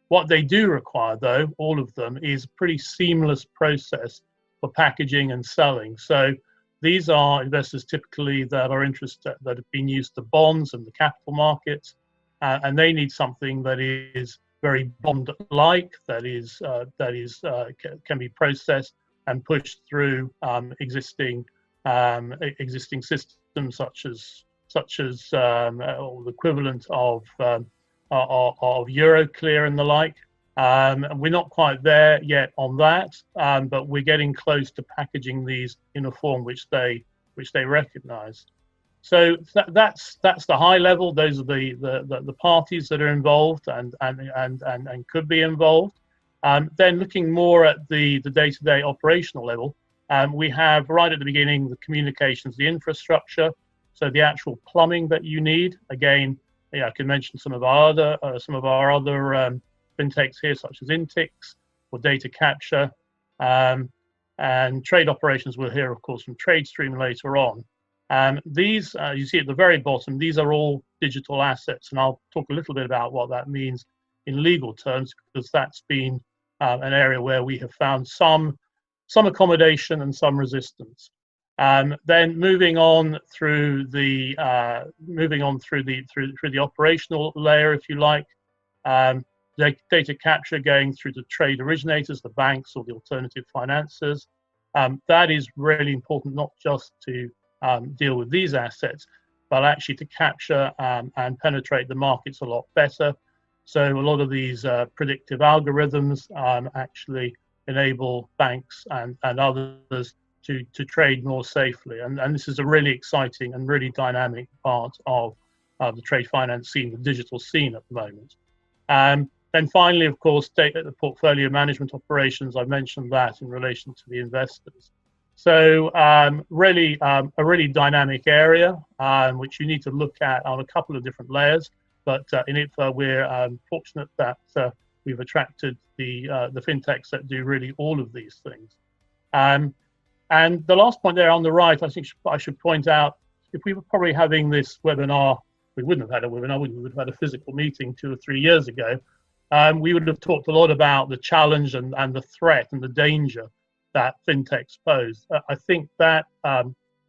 What they do require, though, all of them, is a pretty seamless process for packaging and selling. So these are investors typically that are interested, that have been used to bonds and the capital markets, and they need something that is very bond-like, can be processed and pushed through existing systems such as the equivalent of Euroclear and the like. We're not quite there yet on that, but we're getting close to packaging these in a form which they recognise. So that's the high level. Those are the parties that are involved and could be involved. Then looking more at the day-to-day operational level, we have right at the beginning the communications, the infrastructure, so the actual plumbing that you need. Again, I can mention some of our other fintechs here, such as Intix for data capture, and trade operations. We'll hear, of course, from TradeStream later on. These, you see at the very bottom, these are all digital assets, and I'll talk a little bit about what that means in legal terms, because that's been an area where we have found some accommodation and some resistance. Then moving on through the operational layer, if you like, data capture going through the trade originators, the banks or the alternative financiers. That is really important, not just to deal with these assets, but actually to capture and penetrate the markets a lot better. So a lot of these predictive algorithms actually enable banks and others to trade more safely. And this is a really exciting and really dynamic part of the trade finance scene, the digital scene at the moment. Then finally, of course, the portfolio management operations. I mentioned that in relation to the investors. So really a really dynamic area, which you need to look at on a couple of different layers. But in ITFA, we're fortunate that we've attracted the fintechs that do really all of these things. And the last point there on the right, I think I should point out, if we were probably having this webinar, we wouldn't have had a webinar, we would have had a physical meeting 2 or 3 years ago. We would have talked a lot about the challenge and the threat and the danger that fintechs pose. I think that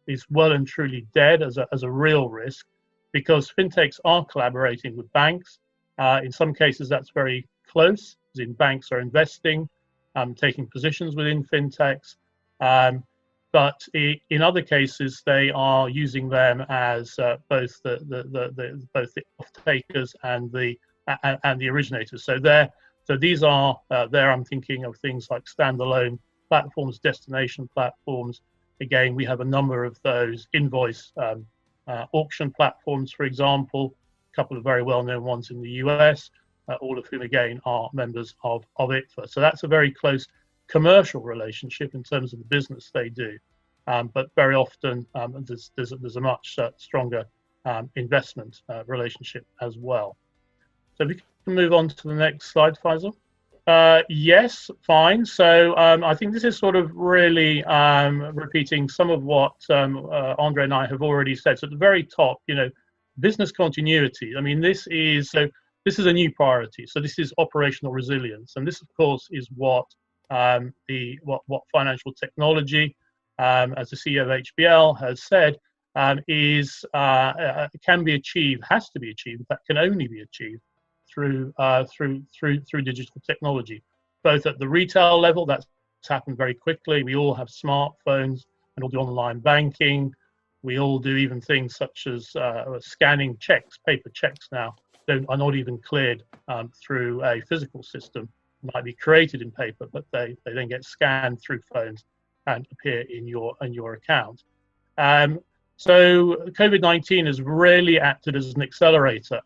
is well and truly dead as a real risk, because fintechs are collaborating with banks. In some cases, that's very close, as in banks are investing, taking positions within fintechs. But in other cases, they are using them as both the off-takers and the originators. So these are I'm thinking of things like standalone platforms, destination platforms. Again, we have a number of those invoice auction platforms, for example, a couple of very well-known ones in the US, all of whom again are members of ITFA. So that's a very close commercial relationship in terms of the business they do, but very often there's a much stronger investment relationship as well. So we can move on to the next slide, Faisal. Yes, fine. So I think this is sort of really repeating some of what Andre and I have already said. So at the very top, business continuity. I mean, this is a new priority. So this is operational resilience, and this, of course, is what financial technology, as the CEO of HBL has said, can be achieved, has to be achieved, in fact, can only be achieved through digital technology, both at the retail level. That's happened very quickly. We all have smartphones and all do online banking. We all do even things such as scanning checks. Paper checks now are not even cleared through a physical system. Might be created in paper, but they then get scanned through phones and appear in your account. So COVID-19 has really acted as an accelerator.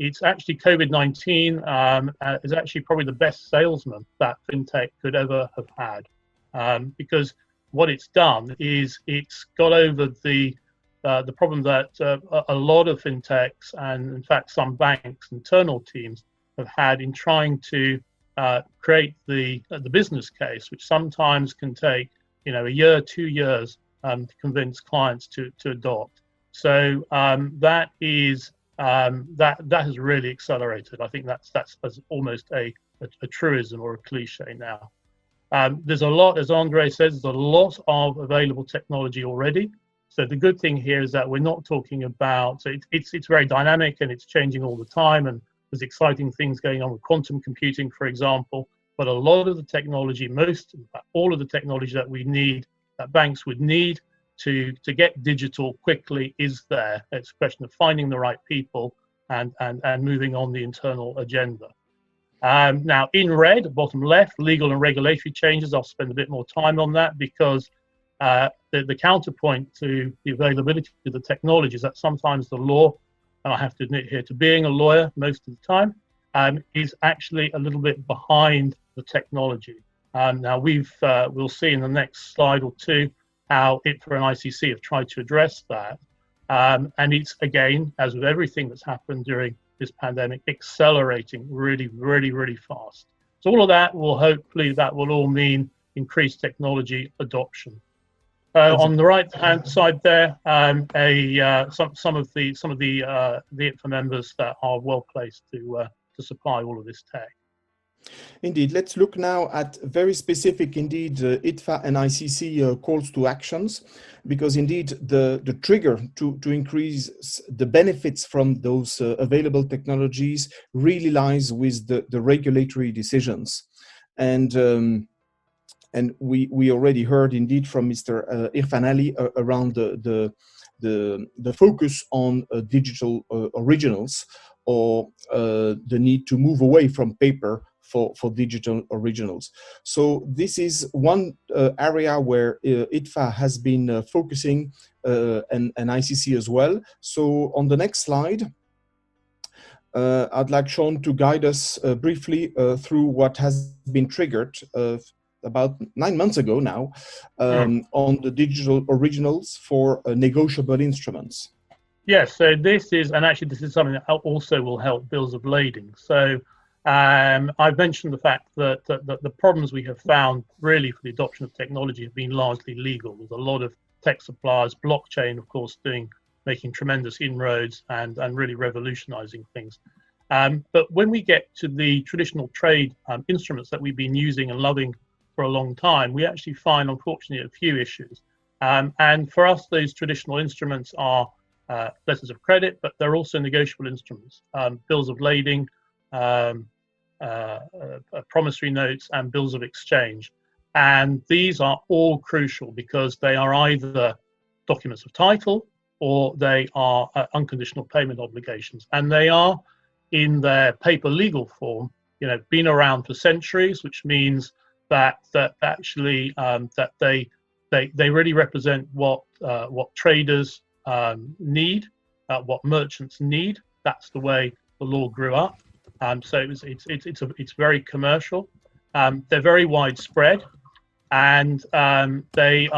It's actually COVID-19 is actually probably the best salesman that fintech could ever have had, because what it's done is it's got over the problem that a lot of fintechs and in fact some banks' internal teams have had in trying to create the business case, which sometimes can take a year, 2 years to convince clients to adopt. So that has really accelerated. I think that's almost a truism or a cliche now. There's a lot, as Andre says, there's a lot of available technology already. So the good thing here is that we're not talking about, so it's very dynamic and it's changing all the time, and there's exciting things going on with quantum computing, for example. But a lot of the technology, in fact, all of the technology that we need, that banks would need to get digital quickly is there. It's a question of finding the right people and moving on the internal agenda. Now, in red, bottom left, legal and regulatory changes. I'll spend a bit more time on that because the counterpoint to the availability of the technology is that sometimes the law, and I have to admit here to being a lawyer most of the time, is actually a little bit behind the technology. Now, we'll see in the next slide or two how ITFA and ICC have tried to address that. And it's, again, as with everything that's happened during this pandemic, accelerating really, really, really fast. So all of that will hopefully, that will all mean increased technology adoption. On the right-hand side there, some of the ITFA members that are well placed to supply all of this tech. Indeed, let's look now at very specific, indeed, ITFA and ICC calls to actions, because indeed the trigger to increase the benefits from those available technologies really lies with the regulatory decisions. And we already heard indeed from Mr. Irfan Ali around the focus on digital originals, or the need to move away from paper for digital originals. So this is one area where ITFA has been focusing, and ICC as well. So on the next slide, I'd like Sean to guide us briefly through what has been triggered about 9 months ago now on the digital originals for negotiable instruments. Yes, so this is, and actually this is something that also will help bills of lading. So I've mentioned the fact that the problems we have found really for the adoption of technology have been largely legal. There's a lot of tech suppliers, blockchain, of course, making tremendous inroads and really revolutionizing things. But when we get to the traditional trade instruments that we've been using and loving for a long time, we actually find, unfortunately, a few issues. And for us, those traditional instruments are letters of credit, but they're also negotiable instruments, bills of lading, promissory notes, and bills of exchange. And these are all crucial because they are either documents of title or they are unconditional payment obligations. And they are, in their paper legal form, been around for centuries, which means that actually that they really represent what traders need, what merchants need. That's the way the law grew up. So it's very commercial. They're very widespread, and they're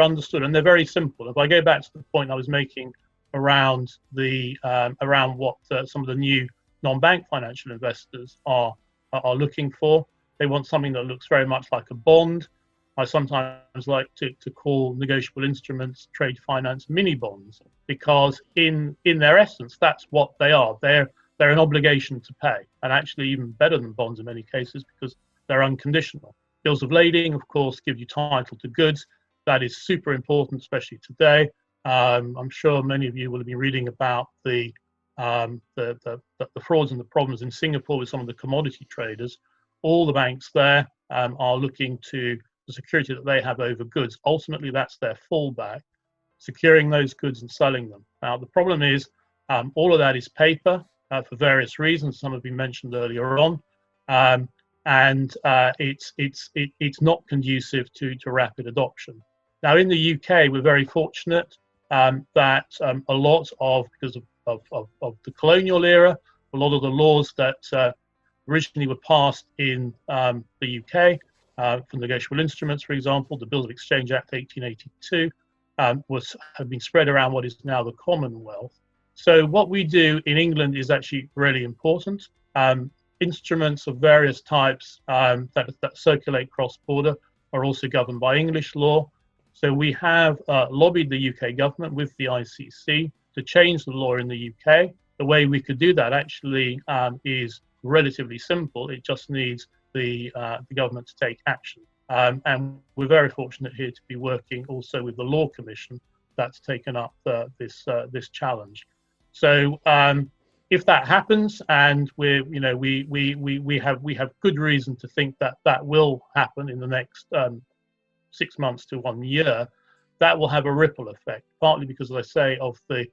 understood, and they're very simple. If I go back to the point I was making around what some of the new non-bank financial investors are looking for, they want something that looks very much like a bond. I sometimes like to call negotiable instruments trade finance mini bonds, because in their essence, that's what they are. They're an obligation to pay, and actually even better than bonds in many cases because they're unconditional. Bills of lading, of course, give you title to goods. That is super important, especially today. I'm sure many of you will have been reading about the frauds and the problems in Singapore with some of the commodity traders. All the banks there are looking to the security that they have over goods. Ultimately, that's their fallback, securing those goods and selling them. Now, the problem is all of that is paper for various reasons. Some have been mentioned earlier on, and it's not conducive to rapid adoption. Now, in the UK, we're very fortunate that a lot of, because of the colonial era, a lot of the laws that originally were passed in the UK for negotiable instruments, for example, the Bills of Exchange Act 1882, have been spread around what is now the Commonwealth. So what we do in England is actually really important. Instruments of various types that circulate cross-border are also governed by English law. So we have lobbied the UK government with the ICC to change the law in the UK. The way we could do that actually is relatively simple. It just needs the government to take action. And we're very fortunate here to be working also with the Law Commission that's taken up this challenge. So if that happens, and we have good reason to think that will happen in the next 6 months to 1 year, that will have a ripple effect, partly because, as I say, of the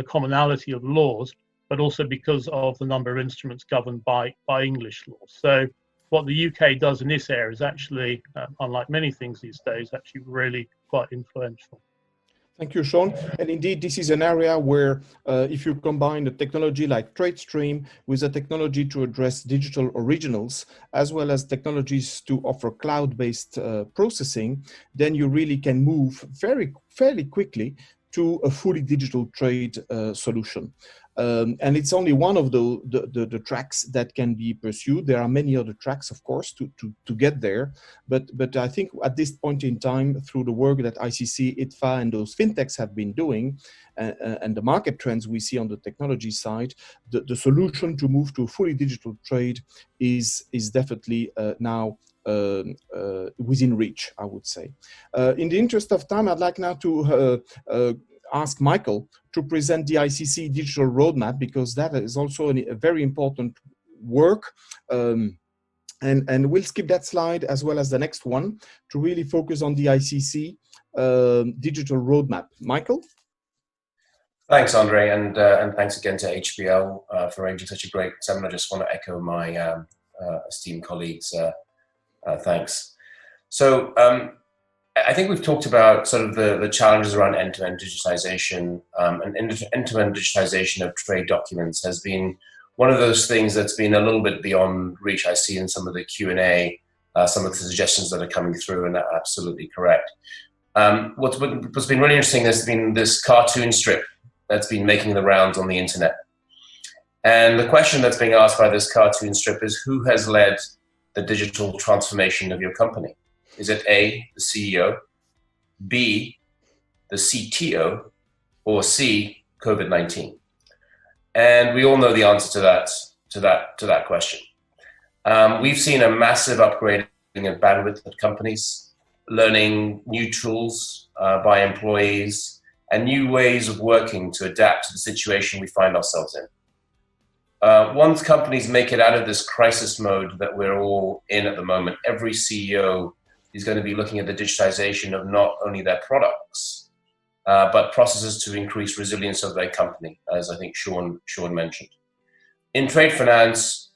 commonality of laws, but also because of the number of instruments governed by English law. So what the UK does in this area is actually, unlike many things these days, actually really quite influential. Thank you, Sean. And indeed, this is an area where if you combine a technology like TradeStream with a technology to address digital originals, as well as technologies to offer cloud-based processing, then you really can move fairly quickly to a fully digital trade solution. And it's only one of the tracks that can be pursued. There are many other tracks, of course, to get there. But I think at this point in time, through the work that ICC, ITFA, and those fintechs have been doing, and the market trends we see on the technology side, the solution to move to a fully digital trade is definitely now within reach, I would say. In the interest of time, I'd like now to ask Michael to present the ICC digital roadmap, because that is also a very important work. And we'll skip that slide as well as the next one to really focus on the ICC digital roadmap. Michael? Thanks, Andre, and thanks again to HBL for arranging such a great seminar. I just want to echo my esteemed colleagues' thanks. So I think we've talked about sort of the challenges around end-to-end digitization, and end-to-end digitization of trade documents has been one of those things that's been a little bit beyond reach. I see in some of the Q&A, some of the suggestions that are coming through, and they're absolutely correct. What's been really interesting has been this cartoon strip that's been making the rounds on the internet. And the question that's being asked by this cartoon strip is, who has led the digital transformation of your company? Is it A, the CEO, B, the CTO, or C, COVID-19? And we all know the answer to that question. We've seen a massive upgrading of bandwidth at companies, learning new tools by employees, and new ways of working to adapt to the situation we find ourselves in. Once companies make it out of this crisis mode that we're all in at the moment, every CEO is going to be looking at the digitization of not only their products, but processes to increase resilience of their company, as I think Sean mentioned. In trade finance,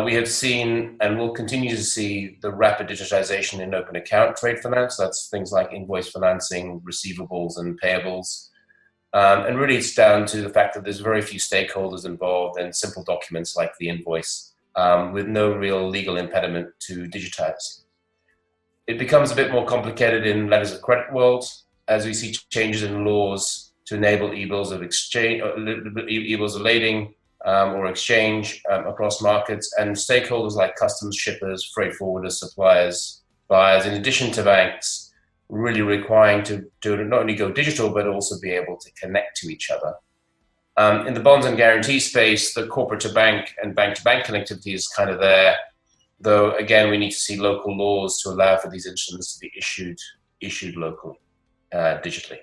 we have seen and will continue to see the rapid digitization in open account trade finance. That's things like invoice financing, receivables, and payables. And really it's down to the fact that there's very few stakeholders involved and simple documents like the invoice with no real legal impediment to digitize. It becomes a bit more complicated in letters of credit world as we see changes in laws to enable e-bills of exchange, e-bills of lading or exchange across markets, and stakeholders like customs, shippers, freight forwarders, suppliers, buyers, in addition to banks, really requiring to not only go digital, but also be able to connect to each other. In the bonds and guarantee space, the corporate to bank and bank to bank connectivity is kind of there, though again, we need to see local laws to allow for these instruments to be issued locally, digitally.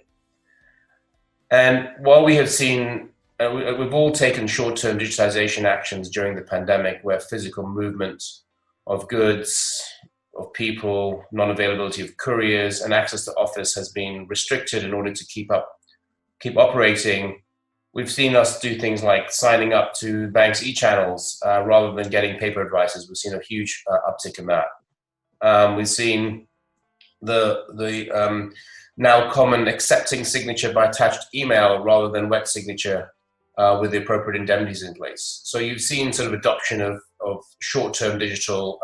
And while we have seen, we've all taken short-term digitization actions during the pandemic where physical movement of goods, of people, non-availability of couriers, and access to office has been restricted in order to keep operating. We've seen us do things like signing up to banks' e-channels rather than getting paper advices. We've seen a huge uptick in that. We've seen the now common accepting signature by attached email rather than wet signature with the appropriate indemnities in place. So you've seen sort of adoption of short-term digital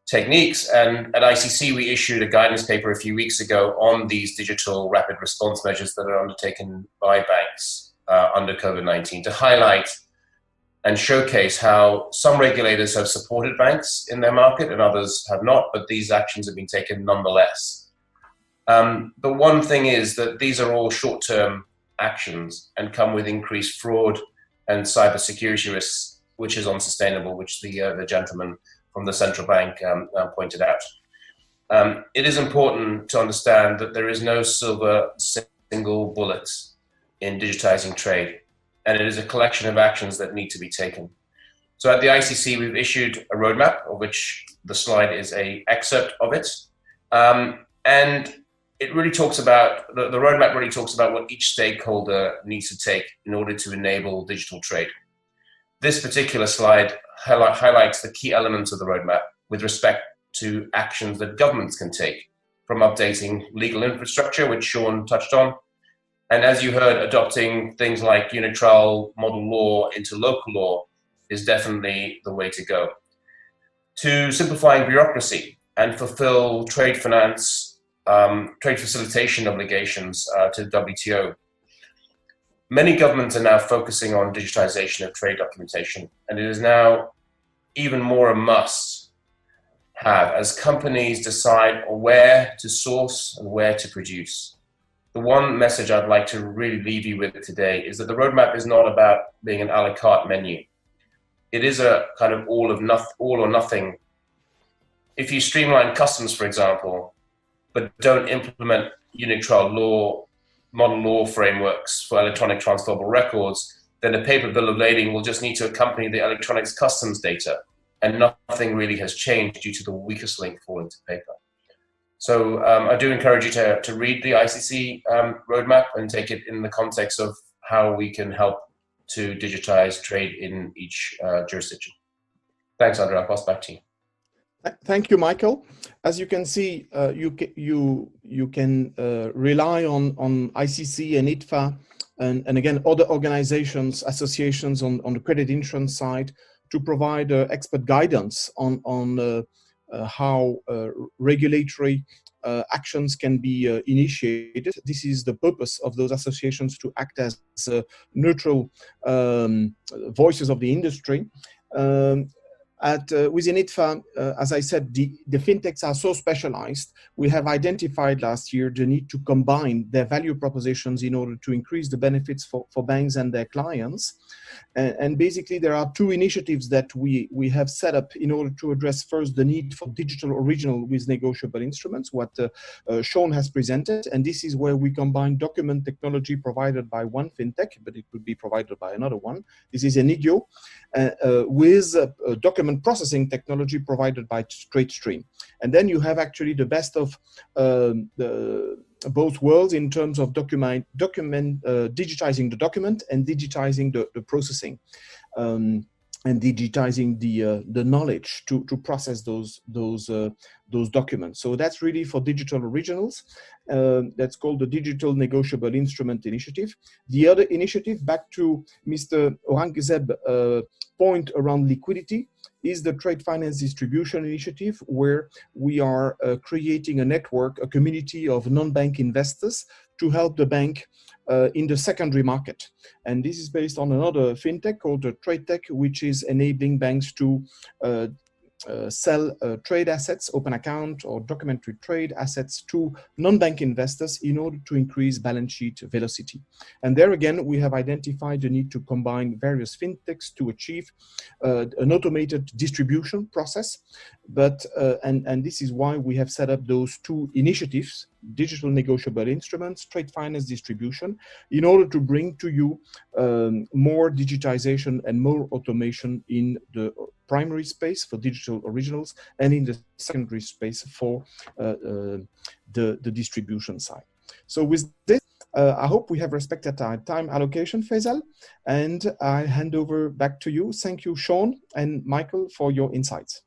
techniques, and at ICC we issued a guidance paper a few weeks ago on these digital rapid response measures that are undertaken by banks under COVID-19 to highlight and showcase how some regulators have supported banks in their market and others have not, but these actions have been taken nonetheless. The one thing is that these are all short-term actions and come with increased fraud and cybersecurity risks, which is unsustainable, which the gentleman from the central bank pointed out. It is important to understand that there is no silver single bullet in digitizing trade, and it is a collection of actions that need to be taken. So at the ICC, we've issued a roadmap, of which the slide is an excerpt of it. And it really talks about, the roadmap really talks about what each stakeholder needs to take in order to enable digital trade. This particular slide highlights the key elements of the roadmap with respect to actions that governments can take, from updating legal infrastructure, which Sean touched on, and as you heard, adopting things like unit trial model law into local law is definitely the way to go. To simplifying bureaucracy and fulfill trade finance, trade facilitation obligations to the WTO. Many governments are now focusing on digitization of trade documentation, and it is now even more a must have as companies decide where to source and where to produce. The one message I'd like to really leave you with today is that the roadmap is not about being an a la carte menu. It is a kind of all or nothing. If you streamline customs, for example, but don't implement unit trial law, model law frameworks for electronic transferable records, then a paper bill of lading will just need to accompany the electronic customs data, and nothing really has changed due to the weakest link falling to paper. So I do encourage you to read the ICC roadmap and take it in the context of how we can help to digitize trade in each jurisdiction. Thanks, Andre. I'll pass back to you. Thank you, Michael. As you can see, you can rely on ICC and ITFA and again other organizations, associations on the credit insurance side to provide expert guidance on how regulatory actions can be initiated. This is the purpose of those associations, to act as neutral voices of the industry. Within ITFA, as I said, the fintechs are so specialized. We have identified last year the need to combine their value propositions in order to increase the benefits for banks and their clients. And basically, there are two initiatives that we have set up in order to address first the need for digital original with negotiable instruments, what Sean has presented. And this is where we combine document technology provided by one fintech, but it could be provided by another one. This is Enigio, with document processing technology provided by TradeStream. And then you have actually the best of both worlds in terms of digitizing the document and digitizing the processing, and digitizing the knowledge to process those documents. So that's really for digital originals. That's called the Digital Negotiable Instrument Initiative. The other initiative, back to Mr. Aurangzeb's point around liquidity, is the Trade Finance Distribution Initiative, where we are creating a network, a community of non-bank investors to help the bank in the secondary market. And this is based on another fintech called TradeTech, which is enabling banks to sell trade assets, open account or documentary trade assets to non-bank investors in order to increase balance sheet velocity. And there again, we have identified the need to combine various fintechs to achieve an automated distribution process. But and this is why we have set up those two initiatives, digital negotiable instruments, trade finance distribution, in order to bring to you more digitization and more automation in the primary space for digital originals and in the secondary space for the distribution side. So with this, I hope we have respected our time allocation, Faisal, and I hand over back to you. Thank you, Sean and Michael, for your insights.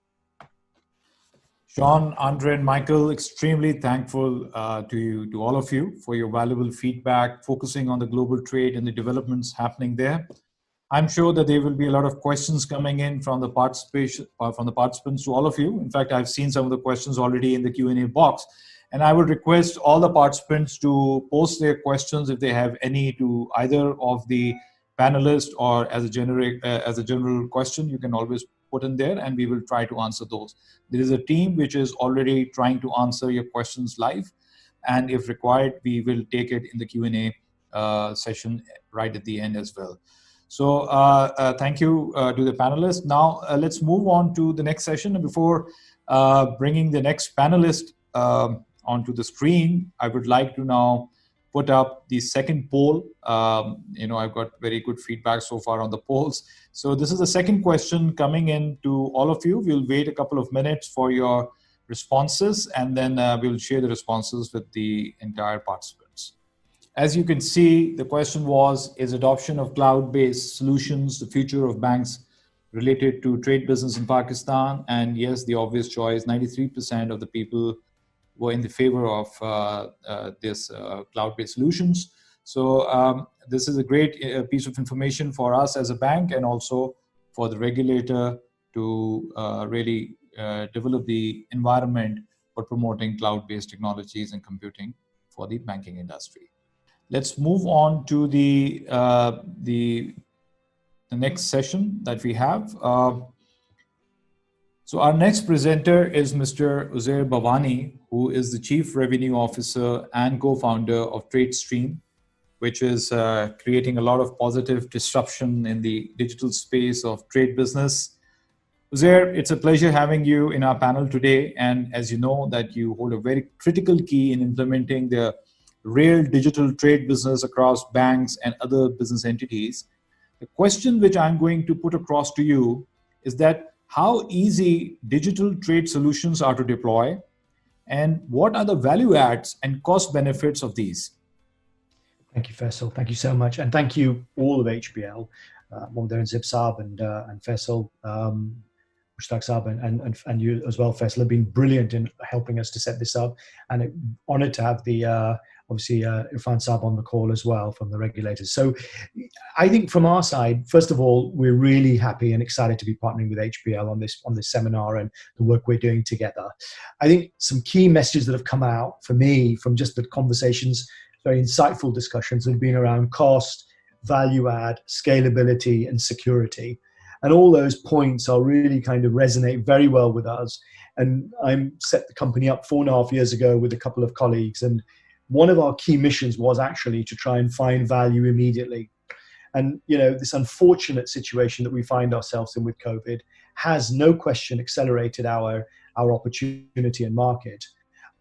Sean, Andre, and Michael, extremely thankful to all of you for your valuable feedback, focusing on the global trade and the developments happening there. I'm sure that there will be a lot of questions coming in from the participants to all of you. In fact, I've seen some of the questions already in the Q&A box, and I would request all the participants to post their questions if they have any to either of the panelists, or as a general question, you can always put in there and we will try to answer those. There is a team which is already trying to answer your questions live, and if required, we will take it in the Q&A session right at the end as well. So thank you to the panelists. Now let's move on to the next session. And before bringing the next panelist onto the screen, I would like to now put up the second poll. I've got very good feedback so far on the polls. So this is the second question coming in to all of you. We'll wait a couple of minutes for your responses, and then we'll share the responses with the entire participants. As you can see, the question was, is adoption of cloud-based solutions the future of banks related to trade business in Pakistan? And yes, the obvious choice, 93% of the people were in the favor of this cloud-based solutions. So this is a great piece of information for us as a bank, and also for the regulator to really develop the environment for promoting cloud-based technologies and computing for the banking industry. Let's move on to the next session that we have. So our next presenter is Mr. Uzair Bhavani, who is the Chief Revenue Officer and co-founder of TradeStream, which is creating a lot of positive disruption in the digital space of trade business. Uzair, it's a pleasure having you in our panel today. And as you know, that you hold a very critical key in implementing the real digital trade business across banks and other business entities. The question which I'm going to put across to you is that how easy digital trade solutions are to deploy, and what are the value adds and cost benefits of these? Thank you, Faisal. Thank you so much. And thank you all of HBL, Mohammed and Zib Saab and Faisal. Mushtaq Saab and you as well, Faisal, have been brilliant in helping us to set this up, and honored to have the obviously Irfan Saab on the call as well from the regulators. So I think from our side, first of all, we're really happy and excited to be partnering with HBL on this seminar and the work we're doing together. I think some key messages that have come out for me from just the conversations, very insightful discussions, have been around cost, value add, scalability, and security. And all those points are really kind of resonate very well with us. And I set the company up 4.5 years ago with a couple of colleagues. And one of our key missions was actually to try and find value immediately. And, you know, this unfortunate situation that we find ourselves in with COVID has no question accelerated our opportunity and market.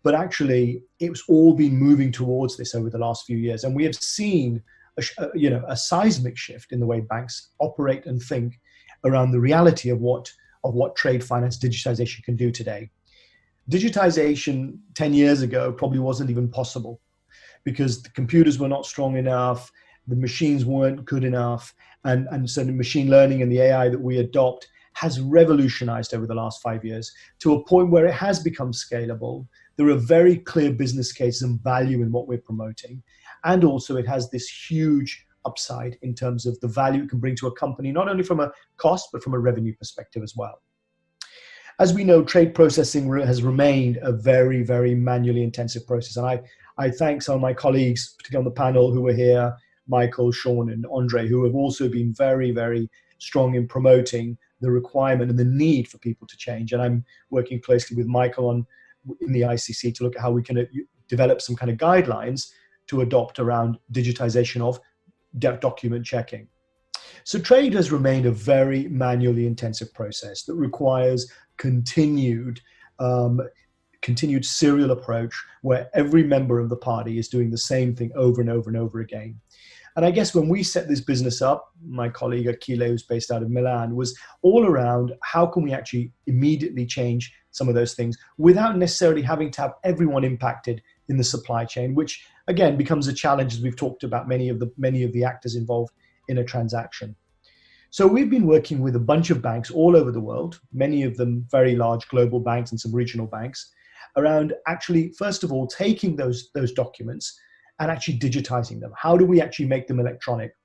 But actually, it's all been moving towards this over the last few years. And we have seen a seismic shift in the way banks operate and think around the reality of what trade finance digitization can do today. Digitization 10 years ago probably wasn't even possible because the computers were not strong enough, the machines weren't good enough, and so the machine learning and the AI that we adopt has revolutionized over the last 5 years to a point where it has become scalable. There are very clear business cases and value in what we're promoting. And also it has this huge upside in terms of the value it can bring to a company, not only from a cost, but from a revenue perspective as well. As we know, trade processing has remained a very, very manually intensive process. And I thank some of my colleagues, particularly on the panel who were here, Michael, Sean, and Andre, who have also been very, very strong in promoting the requirement and the need for people to change. And I'm working closely with Michael in the ICC to look at how we can develop some kind of guidelines to adopt around digitization of document checking. So trade has remained a very manually intensive process that requires continued serial approach where every member of the party is doing the same thing over and over and over again. And I guess when we set this business up, my colleague Achille, who's based out of Milan, was all around how can we actually immediately change some of those things without necessarily having to have everyone impacted in the supply chain, which again becomes a challenge as we've talked about many of the actors involved in a transaction. So we've been working with a bunch of banks all over the world, many of them very large global banks and some regional banks, around actually, first of all, taking those documents and actually digitizing them. How do we actually make them electronic?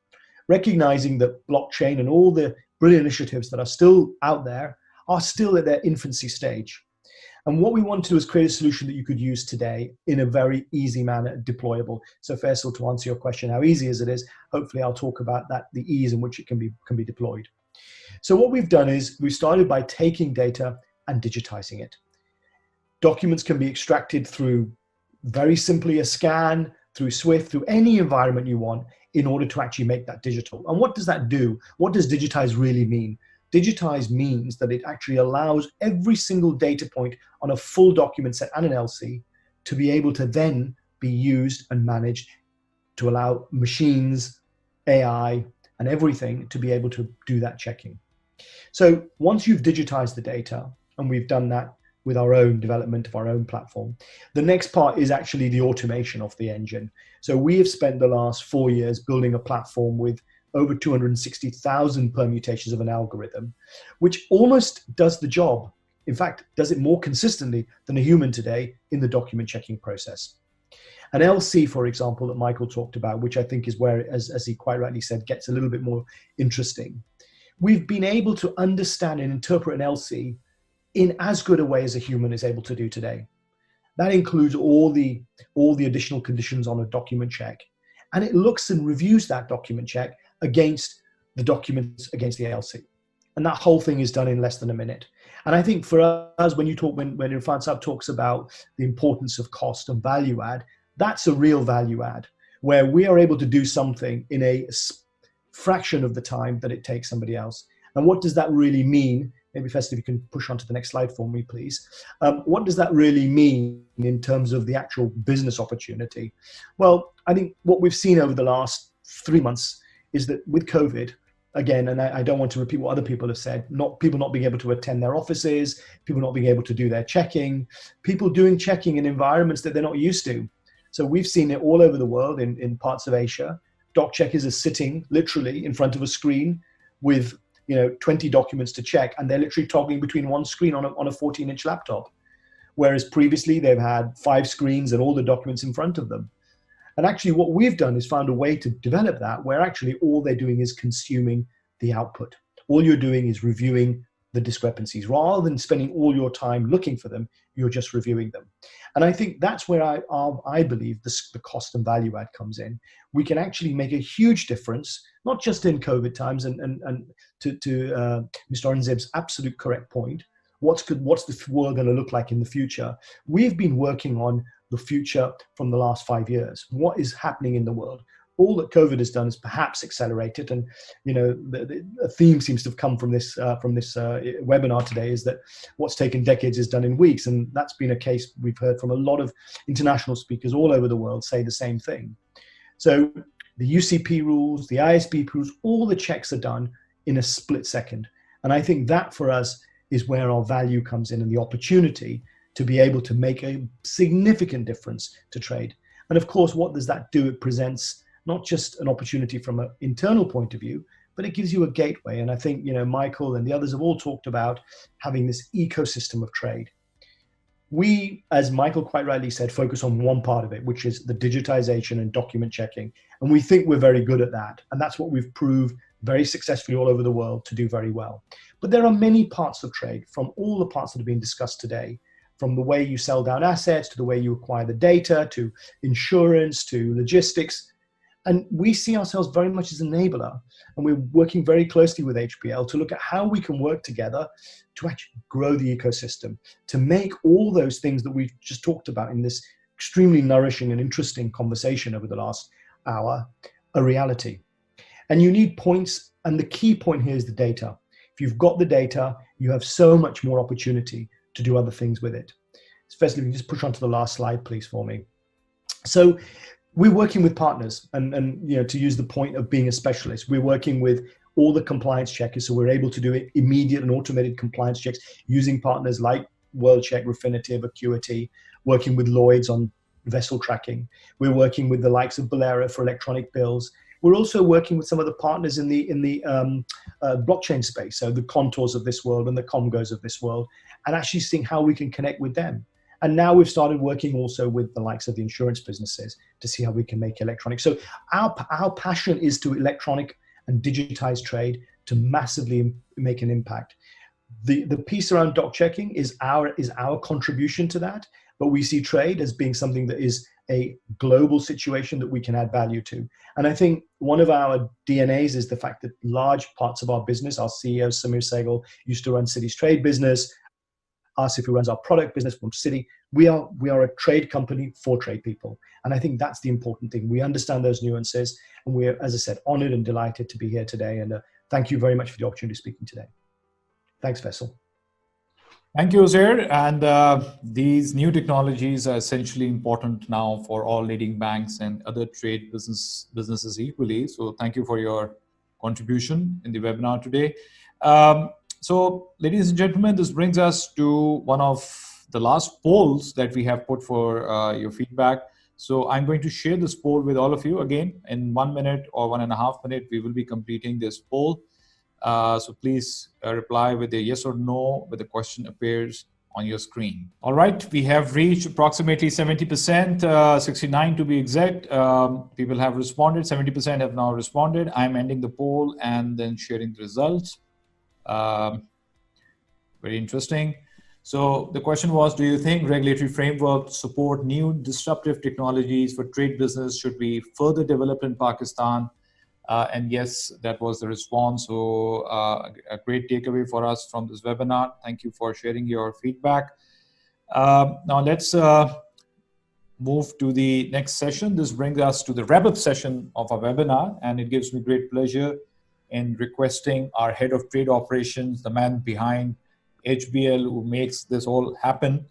Recognizing that blockchain and all the brilliant initiatives that are still out there are still at their infancy stage. And what we want to do is create a solution that you could use today in a very easy manner, deployable. So Faisal, to answer your question, how easy is it? Hopefully I'll talk about that, the ease in which it can be deployed. So what we've done is we started by taking data and digitizing it. Documents can be extracted through very simply a scan, through Swift, through any environment you want in order to actually make that digital. And what does that do? What does digitize really mean? Digitize means that it actually allows every single data point on a full document set and an LC to be able to then be used and managed to allow machines, AI, and everything to be able to do that checking. So once you've digitized the data, and we've done that with our own development of our own platform, the next part is actually the automation of the engine. So we have spent the last 4 years building a platform with over 260,000 permutations of an algorithm, which almost does the job. In fact, does it more consistently than a human today in the document checking process. An LC, for example, that Michael talked about, which I think is where, as he quite rightly said, gets a little bit more interesting. We've been able to understand and interpret an LC in as good a way as a human is able to do today. That includes all the additional conditions on a document check. And it looks and reviews that document check against the documents against the LC. And that whole thing is done in less than a minute. And I think for us, when Irfan Saab talks about the importance of cost and value add, that's a real value add, where we are able to do something in a fraction of the time that it takes somebody else. And what does that really mean? Maybe first, if you can push on to the next slide for me, please. What does that really mean in terms of the actual business opportunity? Well, I think what we've seen over the last 3 months is that with COVID, again, and I don't want to repeat what other people have said, people not being able to attend their offices, people not being able to do their checking, people doing checking in environments that they're not used to. So we've seen it all over the world in parts of Asia. Doc checkers are sitting literally in front of a screen with 20 documents to check, and they're literally toggling between one screen on a 14-inch laptop. Whereas previously they've had 5 screens and all the documents in front of them. And actually what we've done is found a way to develop that where actually all they're doing is consuming the output. All you're doing is reviewing the discrepancies. Rather than spending all your time looking for them, you're just reviewing them. And I think that's where I believe the cost and value add comes in. We can actually make a huge difference, not just in COVID times, and to Mr. Aurangzeb's absolute correct point, what's the world going to look like in the future? We've been working on the future from the last 5 years. What is happening in the world? All that COVID has done is perhaps accelerate it. And the theme seems to have come from this webinar today is that what's taken decades is done in weeks, and that's been a case we've heard from a lot of international speakers all over the world say the same thing. So the UCP rules, the ISB rules, all the checks are done in a split second, and I think that for us is where our value comes in and the opportunity to be able to make a significant difference to trade. And of course, what does that do? It presents not just an opportunity from an internal point of view, but it gives you a gateway. And I think, Michael and the others have all talked about having this ecosystem of trade. We, as Michael quite rightly said, focus on one part of it, which is the digitization and document checking. And we think we're very good at that. And that's what we've proved very successfully all over the world to do very well. But there are many parts of trade, from all the parts that have been discussed today, from the way you sell down assets to the way you acquire the data, to insurance, to logistics. And we see ourselves very much as an enabler. And we're working very closely with HBL to look at how we can work together to actually grow the ecosystem, to make all those things that we've just talked about in this extremely nourishing and interesting conversation over the last hour a reality. And you need points, and the key point here is the data. If you've got the data, you have so much more opportunity to do other things with it. Especially, if you can just push on to the last slide, please, for me. So we're working with partners, and to use the point of being a specialist, we're working with all the compliance checkers, so we're able to do immediate and automated compliance checks using partners like WorldCheck, Refinitiv, Acuity, working with Lloyd's on vessel tracking. We're working with the likes of Bolero for electronic bills. We're also working with some of the partners in the blockchain space, so the Contours of this world and the Comgos of this world, and actually seeing how we can connect with them. And now we've started working also with the likes of the insurance businesses to see how we can make electronic. So our passion is to electronic and digitize trade to massively make an impact. The piece around doc checking is our contribution to that, but we see trade as being something that is a global situation that we can add value to. And I think one of our DNAs is the fact that large parts of our business, our CEO, Samir Sehgal, used to run Citi's trade business. Asif, who runs our product business from Citi, we are a trade company for trade people. And I think that's the important thing. We understand those nuances, and we're, as I said, honored and delighted to be here today. And thank you very much for the opportunity of speaking today. Thanks, Faisal. Thank you, Uzair. And these new technologies are essentially important now for all leading banks and other trade businesses equally. So thank you for your contribution in the webinar today. So ladies and gentlemen, this brings us to one of the last polls that we have put for your feedback. So I'm going to share this poll with all of you. Again, in 1 minute or 1.5 minutes, we will be completing this poll. So please reply with a yes or no when the question appears on your screen. All right, we have reached approximately 70%, 69 to be exact. People have responded, 70% have now responded. I'm ending the poll and then sharing the results. Very interesting. So the question was, do you think regulatory framework to support new disruptive technologies for trade business should be further developed in Pakistan? And yes, that was the response. So a great takeaway for us from this webinar. Thank you for sharing your feedback. Now let's move to the next session. This brings us to the wrap-up session of our webinar, and it gives me great pleasure in requesting our head of trade operations, the man behind HBL who makes this all happen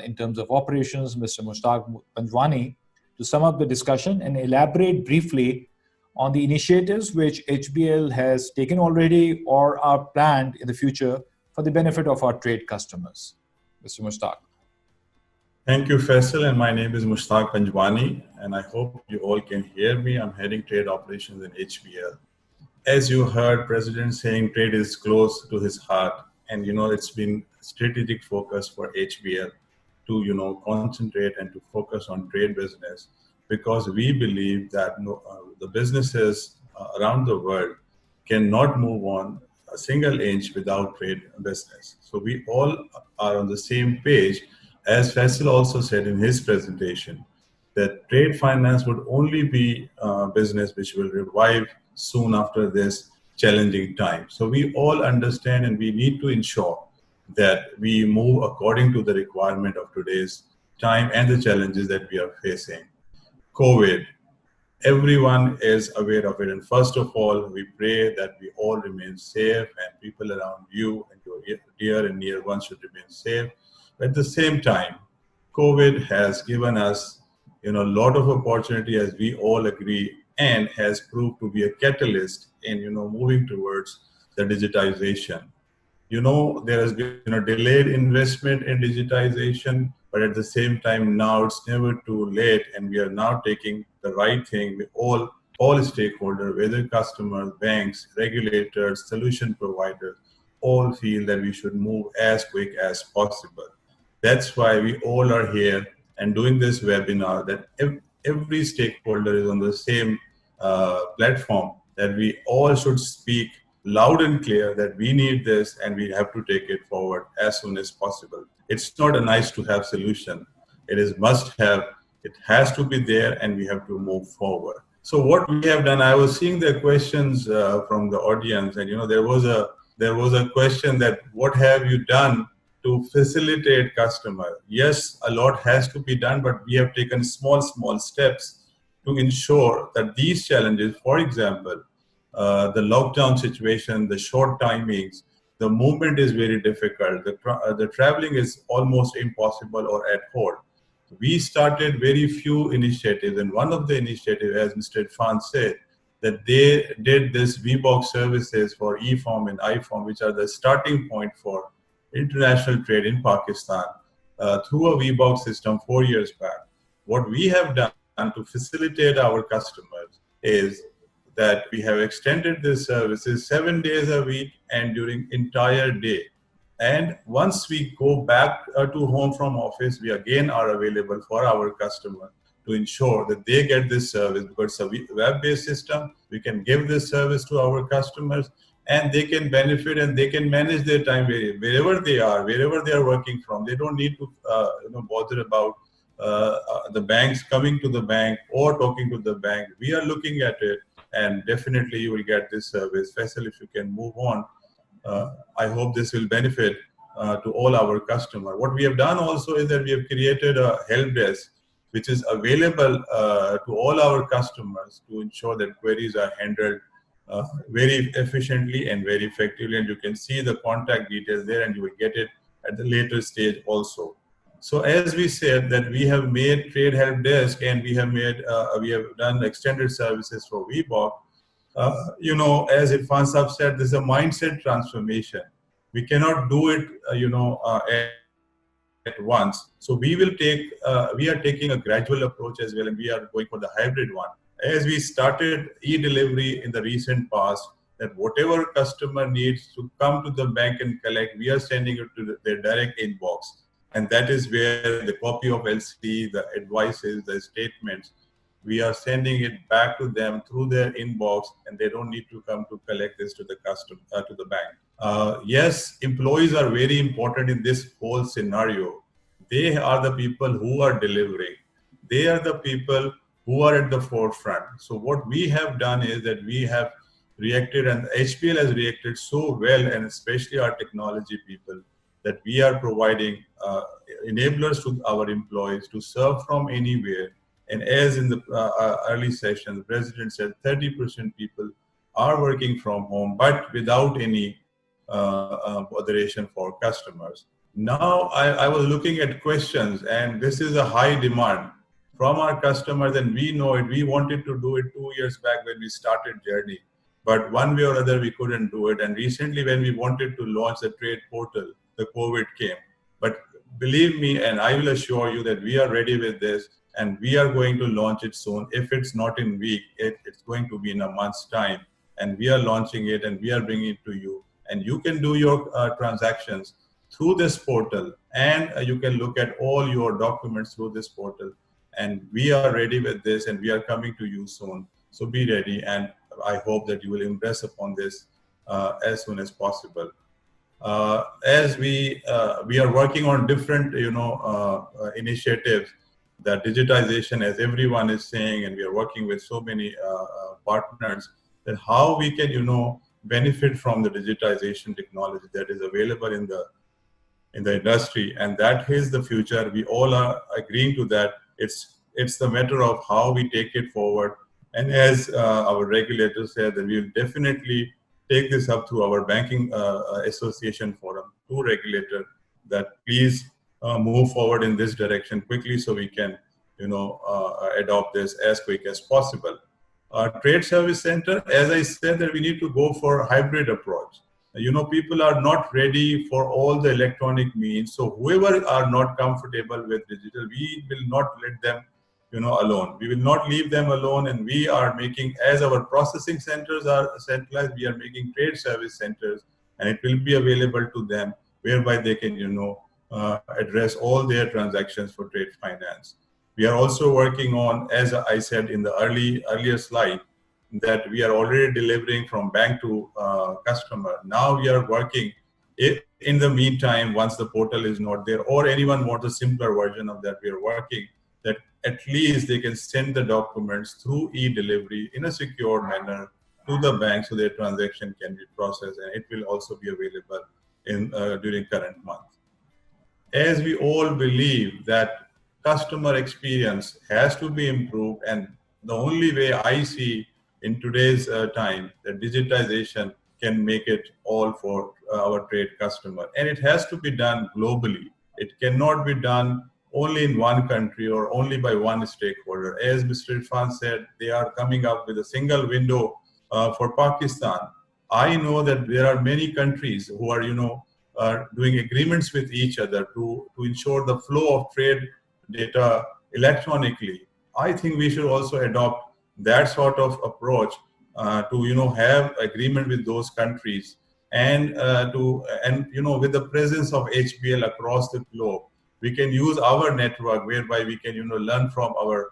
in terms of operations, Mr. Mushtaq Panjwani, to sum up the discussion and elaborate briefly on the initiatives which HBL has taken already or are planned in the future for the benefit of our trade customers. Mr. Mushtaq. Thank you, Faisal, and my name is Mushtaq Panjwani, and I hope you all can hear me. I'm heading trade operations in HBL. as you heard President saying, trade is close to his heart. And, it's been strategic focus for HBL to, concentrate and to focus on trade business, because we believe that the businesses around the world cannot move on a single inch without trade business. So we all are on the same page. As Faisal also said in his presentation, that trade finance would only be a business which will revive soon after this challenging time. So we all understand, and we need to ensure that we move according to the requirement of today's time and the challenges that we are facing. COVID, everyone is aware of it. And first of all, we pray that we all remain safe, and people around you and your dear and near ones should remain safe. But at the same time, COVID has given us a lot of opportunity, as we all agree, and has proved to be a catalyst in moving towards the digitization. There has been a delayed investment in digitization, but at the same time, now it's never too late, and we are now taking the right thing with all stakeholders, whether customers, banks, regulators, solution providers, all feel that we should move as quick as possible. That's why we all are here and doing this webinar, that every stakeholder is on the same platform, that we all should speak loud and clear that we need this and we have to take it forward as soon as possible. It's not a nice to have solution. It is must have. It has to be there, and we have to move forward. So what we have done, I was seeing the questions from the audience, and there was a question that what have you done to facilitate customer? Yes, a lot has to be done, but we have taken small steps to ensure that these challenges, for example, the lockdown situation, the short timings, the movement is very difficult. The traveling is almost impossible or at hold. We started very few initiatives, and one of the initiatives, as Mr. Irfan said, that they did this VBOX services for e-form and I-form, which are the starting point for international trade in Pakistan, through a VBOX system 4 years back. What we have done to facilitate our customers is that we have extended this services 7 days a week and during entire day. And once we go back to home from office, we again are available for our customer to ensure that they get this service, because it's a web-based system. We can give this service to our customers, and they can benefit and they can manage their time wherever they are working from. They don't need to bother about the banks coming to the bank or talking to the bank. We are looking at it, and definitely you will get this service. Faisal, if you can move on. I hope this will benefit to all our customers. What we have done also is that we have created a help desk which is available to all our customers to ensure that queries are handled very efficiently and very effectively. And you can see the contact details there, and you will get it at the later stage also. So as we said, that we have made trade help desk, and we have done extended services for VBOC. As Irfan Saab said, this is a mindset transformation. We cannot do it, at once. So we are taking a gradual approach as well, and we are going for the hybrid one. As we started e-delivery in the recent past, that whatever customer needs to come to the bank and collect, we are sending it to their direct inbox. And that is where the copy of LC, the advices, the statements, we are sending it back to them through their inbox, and they don't need to come to collect this to the to the bank. Yes, employees are very important in this whole scenario. They are the people who are delivering. They are the people who are at the forefront. So what we have done is that we have reacted, and HBL has reacted so well, and especially our technology people, that we are providing enablers to our employees to serve from anywhere. And as in the early session, the president said 30% people are working from home, but without any botheration for customers. Now, I was looking at questions, and this is a high demand from our customers, and we know it. We wanted to do it 2 years back when we started journey, but one way or other we couldn't do it. And recently, when we wanted to launch the trade portal, the COVID came. But believe me, and I will assure you that we are ready with this, and we are going to launch it soon. If it's not in a week, it's going to be in a month's time. and we are launching it and we are bringing it to you. And you can do your transactions through this portal, and you can look at all your documents through this portal. And we are ready with this, and we are coming to you soon. So be ready, and I hope that you will impress upon this as soon as possible. As we are working on different initiatives, that digitization, as everyone is saying, and we are working with so many partners, that how we can benefit from the digitization technology that is available in the industry, and that is the future. We all are agreeing to that. It's the matter of how we take it forward. And as our regulator said, that we will definitely take this up to our banking association forum, to regulator, that please move forward in this direction quickly so we can adopt this as quick as possible. Trade service center, as I said, that we need to go for a hybrid approach. People are not ready for all the electronic means. So whoever are not comfortable with digital, we will not let them, alone. We will not leave them alone. And we are making, as our processing centers are centralized, we are making trade service centers, and it will be available to them, whereby they can, address all their transactions for trade finance. We are also working on, as I said in the earlier slide, that we are already delivering from bank to customer. Now we are working, in the meantime, once the portal is not there, or anyone wants a simpler version of that, we are working that at least they can send the documents through e-delivery in a secure manner to the bank, so their transaction can be processed, and it will also be available during current month. As we all believe that customer experience has to be improved, and the only way I see in today's time that digitization can make it all for our trade customer. And it has to be done globally. It cannot be done only in one country or only by one stakeholder. As Mr. Irfan said, they are coming up with a single window for Pakistan. I know that there are many countries who are, doing agreements with each other to ensure the flow of trade data electronically. I think we should also adopt that sort of approach to have agreement with those countries, and with the presence of HBL across the globe, we can use our network, whereby we can learn from our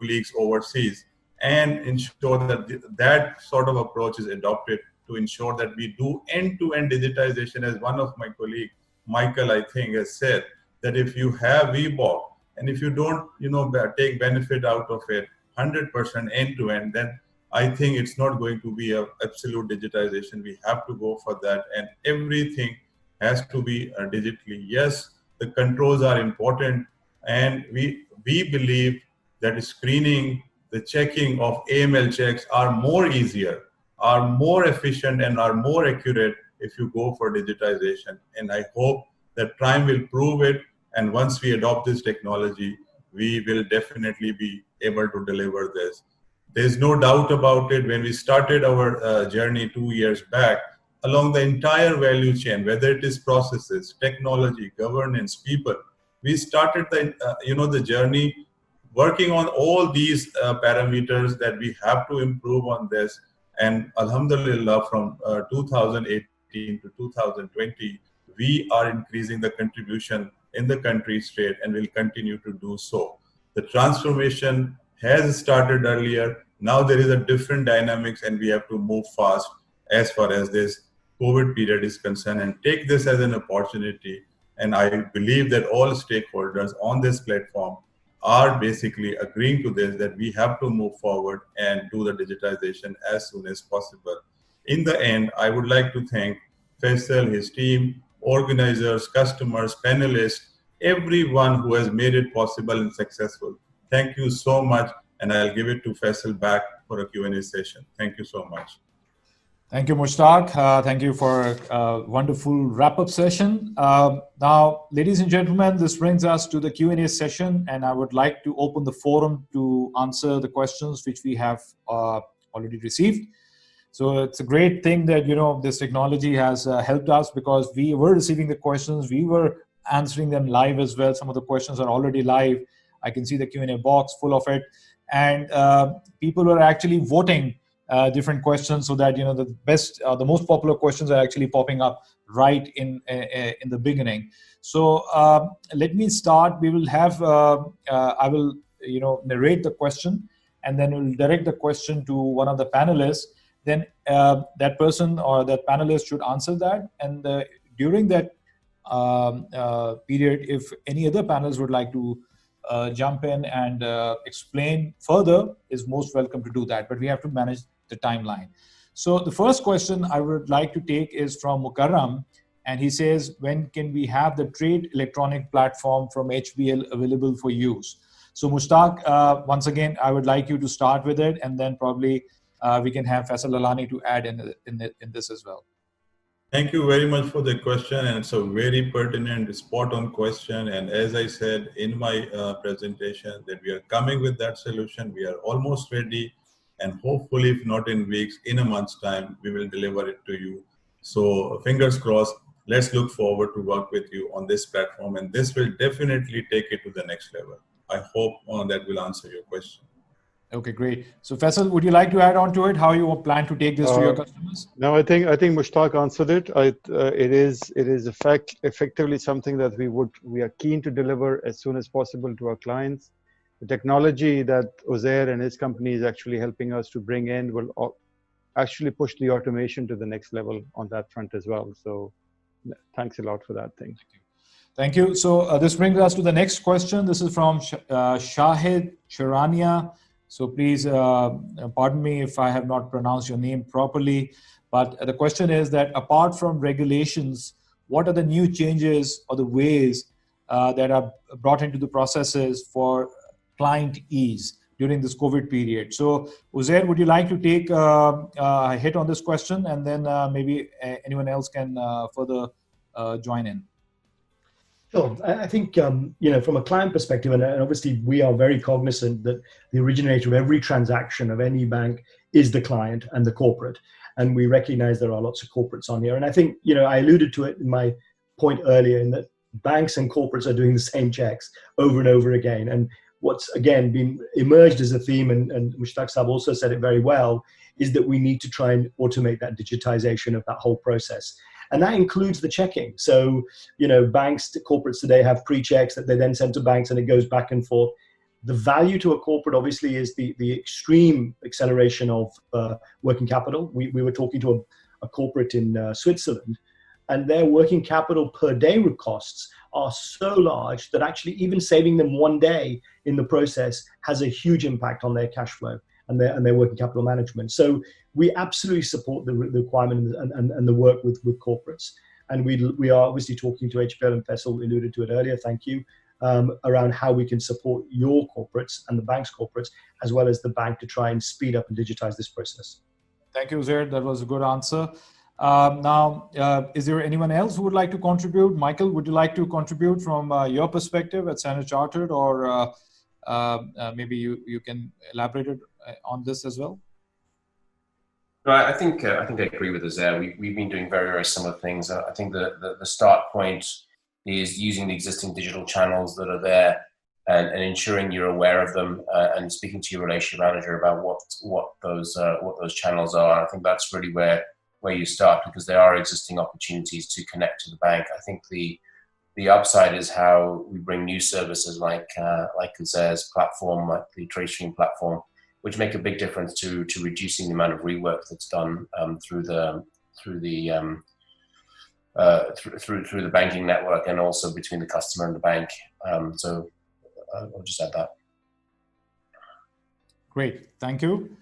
colleagues overseas, and ensure that that sort of approach is adopted to ensure that we do end-to-end digitization. As one of my colleagues, Michael, I think, has said, that if you have VBOC, and if you don't take benefit out of it 100% end-to-end, then I think it's not going to be an absolute digitization. We have to go for that, and everything has to be digitally. Yes, the controls are important, and we believe that screening, the checking of AML checks are more easier, are more efficient, and are more accurate if you go for digitization. And I hope that time will prove it, and once we adopt this technology, we will definitely be able to deliver this. There's no doubt about it. When we started our journey 2 years back, along the entire value chain, whether it is processes, technology, governance, people, we started the journey working on all these parameters that we have to improve on this. And Alhamdulillah, from 2018 to 2020, we are increasing the contribution in the country's trade, and will continue to do so. The transformation has started earlier. Now there is a different dynamics, and we have to move fast as far as this COVID period is concerned, and take this as an opportunity. And I believe that all stakeholders on this platform are basically agreeing to this, that we have to move forward and do the digitization as soon as possible. In the end, I would like to thank Faisal, his team, organizers, customers, panelists, everyone who has made it possible and successful. Thank you so much, and I'll give it to Faisal back for a Q&A session. Thank you so much. Thank you, Mushtaq. Thank you for a wonderful wrap-up session. Now, ladies and gentlemen, this brings us to the Q&A session, and I would like to open the forum to answer the questions which we have already received. So it's a great thing that this technology has helped us, because we were receiving the questions, we were answering them live as well. Some of the questions are already live. I can see the Q&A box full of it, and people were actually voting different questions so that the best, the most popular questions are actually popping up right in the beginning. So let me start. We will have I will narrate the question, and then we'll direct the question to one of the panelists. Then that person or that panelist should answer that, and during that period, if any other panelists would like to jump in and explain further, is most welcome to do that. But we have to manage the timeline. So the first question I would like to take is from Mukarram, and he says, when can we have the trade electronic platform from HBL available for use? So Mushtaq, once again, I would like you to start with it, and then probably we can have Faisal Lalani to add in this as well. Thank you very much for the question, and it's a very pertinent, spot-on question. And as I said in my presentation, that we are coming with that solution. We are almost ready, and hopefully, if not in weeks, in a month's time, we will deliver it to you. So fingers crossed. Let's look forward to work with you on this platform, and this will definitely take it to the next level. I hope that will answer your question. Okay, great. So Faisal, would you like to add on to it? How you plan to take this to your customers? No, I think Mushtaq answered it. It is effectively something that we are keen to deliver as soon as possible to our clients. The technology that Uzair and his company is actually helping us to bring in will actually push the automation to the next level on that front as well. So thanks a lot for that thing. Thank you. So this brings us to the next question. This is from Shahid Charania. So please pardon me if I have not pronounced your name properly. But the question is that apart from regulations, what are the new changes or the ways that are brought into the processes for client ease during this COVID period? So Uzair, would you like to take a hit on this question, and then maybe anyone else can further join in? Sure. I think, from a client perspective, and obviously we are very cognizant that the originator of every transaction of any bank is the client and the corporate. And we recognize there are lots of corporates on here. And I think, I alluded to it in my point earlier, in that banks and corporates are doing the same checks over and over again. And what's, again, been emerged as a theme, and Mushtaq Saab also said it very well, is that we need to try and automate that digitization of that whole process. And that includes the checking. So, banks, corporates today have pre-checks that they then send to banks, and it goes back and forth. The value to a corporate, obviously, is the extreme acceleration of working capital. We were talking to a corporate in Switzerland, and their working capital per day costs are so large that actually even saving them one day in the process has a huge impact on their cash flow and their working capital management. So we absolutely support the requirement and the work with corporates. And we are obviously talking to HBL, and Faisal alluded to it earlier, thank you, around how we can support your corporates and the bank's corporates, as well as the bank, to try and speed up and digitize this process. Thank you, Uzair. That was a good answer. Now, is there anyone else who would like to contribute? Michael, would you like to contribute from your perspective at Standard Chartered, or maybe you can elaborate on this as well? Right, I think I agree with Uzair. We've been doing very, very similar things. I think the start point is using the existing digital channels that are there, and ensuring you're aware of them, and speaking to your relationship manager about what those channels are. I think that's really where you start, because there are existing opportunities to connect to the bank. I think the upside is how we bring new services like Uzair's platform, like the TradeStream platform, which make a big difference to reducing the amount of rework that's done through the banking network, and also between the customer and the bank. So I'll just add that. Great, thank you.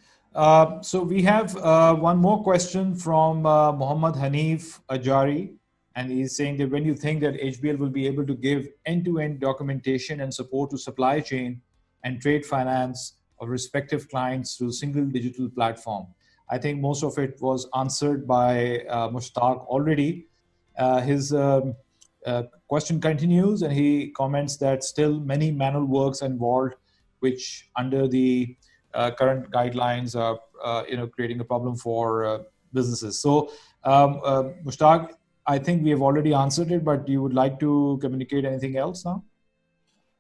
So we have one more question from Mohammad Hanif Ajari, and he's saying that when you think that HBL will be able to give end-to-end documentation and support to supply chain and trade finance of respective clients through a single digital platform. I think most of it was answered by Mushtaq already. His question continues, and he comments that still many manual works involved, which under the current guidelines are creating a problem for businesses. So Mushtaq, I think we have already answered it, but you would like to communicate anything else now?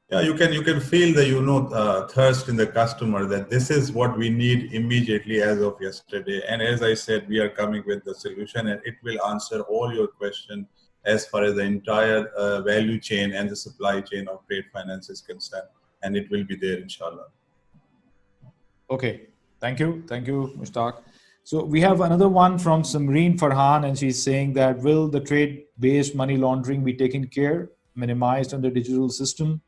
Yeah, you can feel the thirst in the customer that this is what we need immediately as of yesterday. And as I said, we are coming with the solution, and it will answer all your questions as far as the entire value chain and the supply chain of trade finance is concerned. And it will be there, inshallah. Okay, thank you, Mushtaq. So we have another one from Samreen Farhan, and she's saying that will the trade-based money laundering be taken care, minimized under digital system?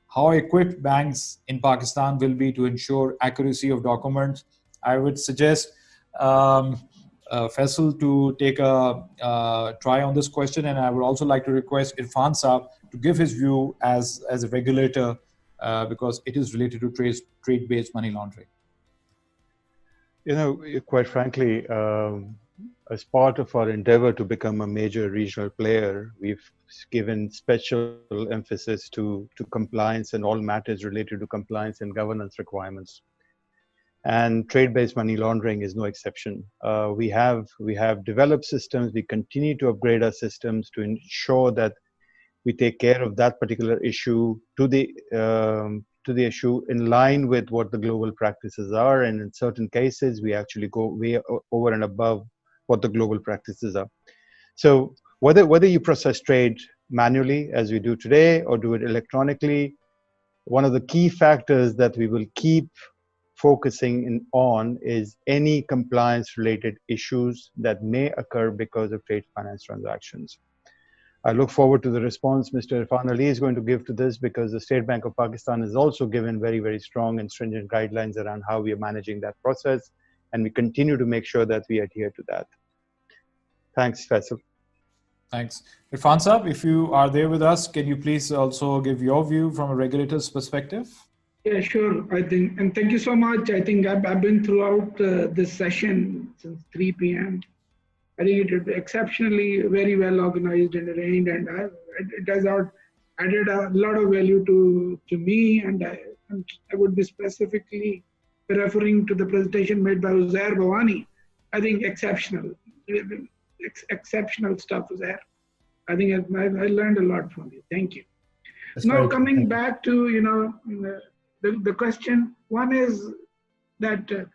How equipped banks in Pakistan will be to ensure accuracy of documents? I would suggest Faisal to take a try on this question, and I would also like to request Irfan Saab to give his view as a regulator because it is related to trade-based money laundering. Quite frankly, as part of our endeavor to become a major regional player, we've given special emphasis to compliance and all matters related to compliance and governance requirements. And trade-based money laundering is no exception. We have developed systems. We continue to upgrade our systems to ensure that we take care of that particular issue to the issue in line with what the global practices are, and in certain cases we actually go way over and above what the global practices are. So whether you process trade manually as we do today or do it electronically, one of the key factors that we will keep focusing on is any compliance related issues that may occur because of trade finance transactions. I look forward to the response Mr. Irfan Ali is going to give to this, because the State Bank of Pakistan has also given very, very strong and stringent guidelines around how we are managing that process, and we continue to make sure that we adhere to that. Thanks, Faisal. Thanks. Irfan Saab, if you are there with us, can you please also give your view from a regulator's perspective? Yeah, sure. I think, and thank you so much. I think I've been throughout this session since 3 p.m. I think it is exceptionally very well organized and arranged, and it has added a lot of value to me. And I would be specifically referring to the presentation made by Uzair Bawani. I think exceptional stuff was there. I think I learned a lot from you. Thank you. That's now coming back to the question. One is that.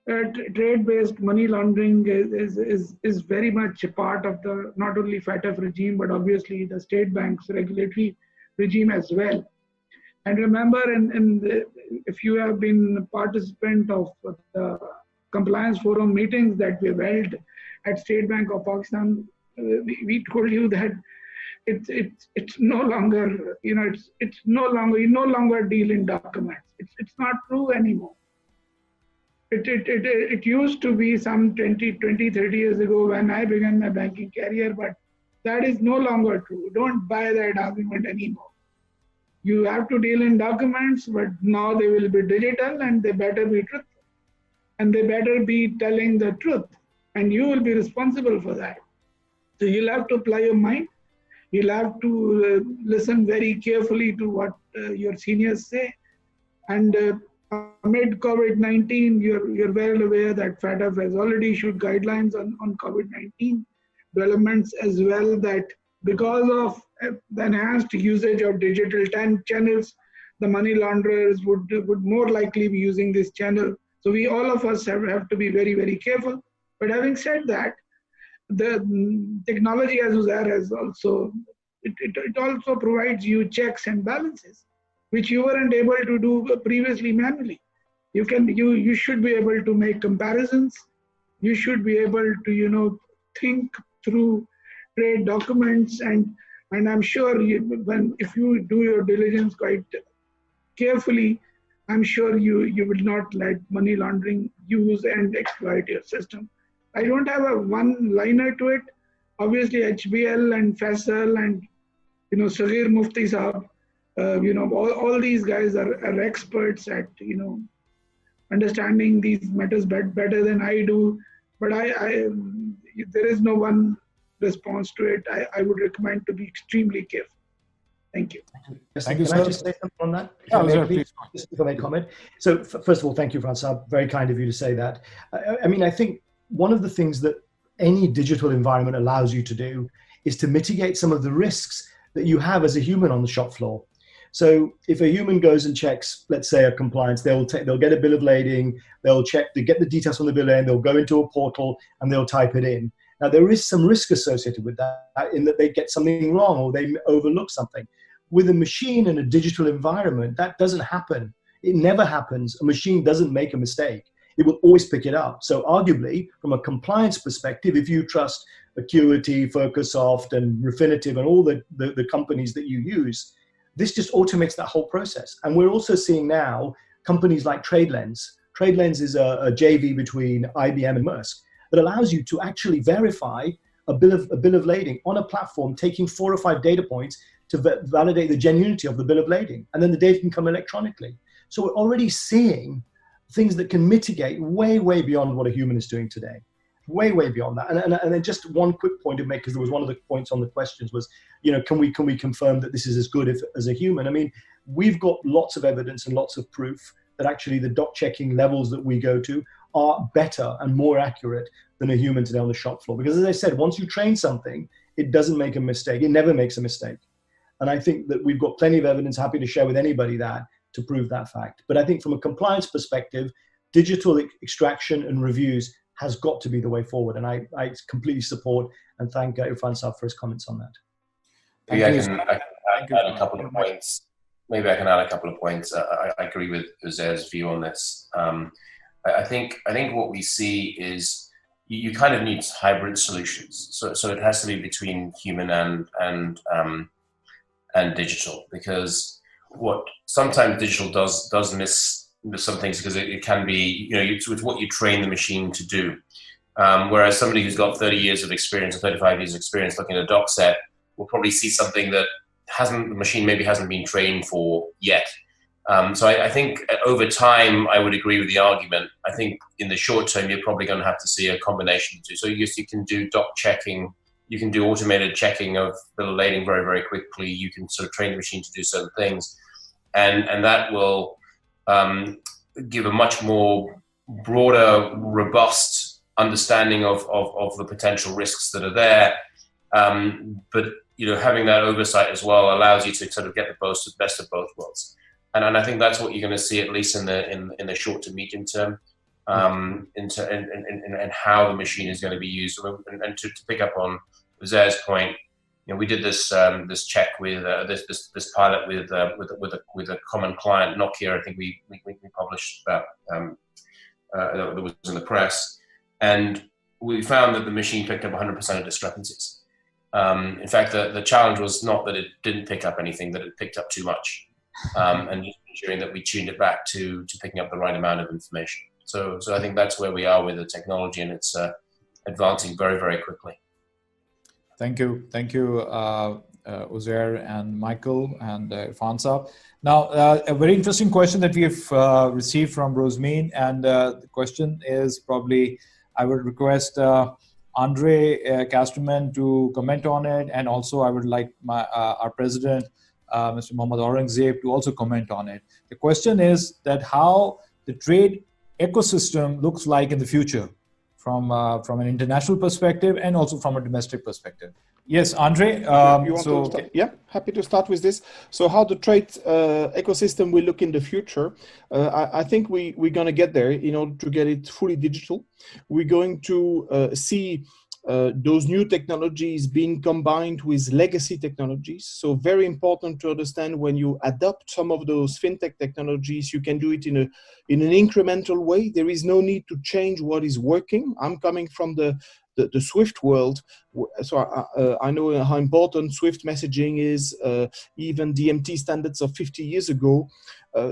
Trade-based money laundering is very much a part of the not only FATF regime, but obviously the state bank's regulatory regime as well. And remember, if you have been a participant of the compliance forum meetings that we've held at State Bank of Pakistan, we told you that it's no longer, you no longer deal in documents. It's not true anymore. It used to be some 20, 30 years ago when I began my banking career, but that is no longer true. Don't buy that argument anymore. You have to deal in documents, but now they will be digital and they better be truthful. And they better be telling the truth. And you will be responsible for that. So you'll have to apply your mind. You'll have to listen very carefully to what your seniors say. And amid COVID-19, you're well aware that FATF has already issued guidelines on COVID-19 developments as well, that because of the enhanced usage of digital channels, the money launderers would more likely be using this channel. So all of us have to be very, very careful. But having said that, the technology, as Uzair has also, it also provides you checks and balances, which you weren't able to do previously manually. You should be able to make comparisons. You should be able to, think through trade documents, and I'm sure if you do your diligence quite carefully, I'm sure you will not let money laundering use and exploit your system. I don't have a one-liner to it. Obviously, HBL and Faisal and Saghir Mufti Saab, all these guys are experts at understanding these matters better than I do. But there is no one response to it. I would recommend to be extremely careful. Thank you. Yes, Thank you, can I sir. just say something on that? Yeah, please. Just if I may comment. So first of all, thank you, Francois. Very kind of you to say that. I think one of the things that any digital environment allows you to do is to mitigate some of the risks that you have as a human on the shop floor. So if a human goes and checks, let's say, a compliance, they'll get a bill of lading, they'll get the details from the bill of lading, they'll go into a portal and they'll type it in. Now, there is some risk associated with that in that they get something wrong or they overlook something. With a machine in a digital environment, that doesn't happen. It never happens. A machine doesn't make a mistake. It will always pick it up. So arguably, from a compliance perspective, if you trust Acuity, Focussoft, and Refinitiv and all the companies that you use, this just automates that whole process. And we're also seeing now companies like TradeLens. TradeLens is a JV between IBM and Maersk that allows you to actually verify a bill of lading on a platform, taking 4 or 5 data points to validate the genuinity of the bill of lading. And then the data can come electronically. So we're already seeing things that can mitigate way, way beyond what a human is doing today. Way, way beyond that. And then just one quick point to make, because there was one of the points on the questions was, can we confirm that this is as good as a human? I mean, we've got lots of evidence and lots of proof that actually the doc checking levels that we go to are better and more accurate than a human today on the shop floor. Because as I said, once you train something, it doesn't make a mistake. It never makes a mistake. And I think that we've got plenty of evidence, happy to share with anybody that, to prove that fact. But I think from a compliance perspective, digital extraction and reviews has got to be the way forward. And I completely support and thank Irfan Saab for his comments on that. Maybe I can add a couple of points. Maybe I can add a couple of points. I agree with Uzair's view on this. I think what we see is you kind of need hybrid solutions. So it has to be between human and digital, because what sometimes digital does miss some things, because it can be, it's what you train the machine to do. Whereas somebody who's got 30 years of experience or 35 years of experience looking at a doc set will probably see something that the machine maybe hasn't been trained for yet. So I think over time, I would agree with the argument. I think in the short term, you're probably going to have to see a combination of two. So you can do doc checking, you can do automated checking of bill of lading very, very quickly. You can sort of train the machine to do certain things. And that will give a much more broader, robust understanding of the potential risks that are there. But having that oversight as well allows you to sort of get the best of both worlds. And I think that's what you're going to see, at least in the short to medium term, and how the machine is going to be used. And to pick up on Uzair's point, we did this check with this pilot with a common client, Nokia. I think we published that that was in the press, and we found that the machine picked up 100% of discrepancies. In fact, the challenge was not that it didn't pick up anything, that it picked up too much, and ensuring that we tuned it back to picking up the right amount of information. So I think that's where we are with the technology, and it's advancing very, very quickly. Thank you, Uzair and Michael and Irfan Saab. Now, a very interesting question that we have received from Rosemeen, and the question is probably, I would request Andre Casterman to comment on it, and also I would like our president, Mr. Mohammad Aurangzeb, to also comment on it. The question is that how the trade ecosystem looks like in the future, from an international perspective and also from a domestic perspective. Yes, Andre. Happy to start with this. So how the trade ecosystem will look in the future, I think we're going to get there in order to get it fully digital. We're going to see those new technologies being combined with legacy technologies. So very important to understand, when you adopt some of those fintech technologies, you can do it in an incremental way. There is no need to change what is working. I'm coming from the Swift world, so I know how important Swift messaging is. Even DMT standards of 50 years ago,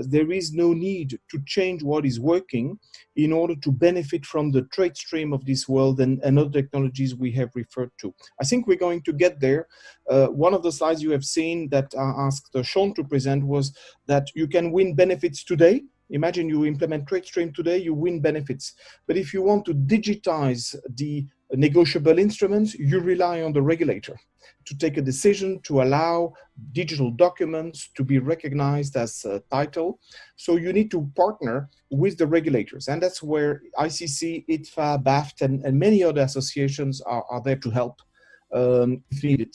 there is no need to change what is working in order to benefit from the trade stream of this world and other technologies we have referred to. I think we're going to get there. One of the slides you have seen that I asked Sean to present was that you can win benefits today. Imagine you implement TradeStream today, you win benefits. But if you want to digitize the negotiable instruments, you rely on the regulator to take a decision to allow digital documents to be recognized as a title. So you need to partner with the regulators. And that's where ICC, ITFA, BAFT, and many other associations are there to help if needed.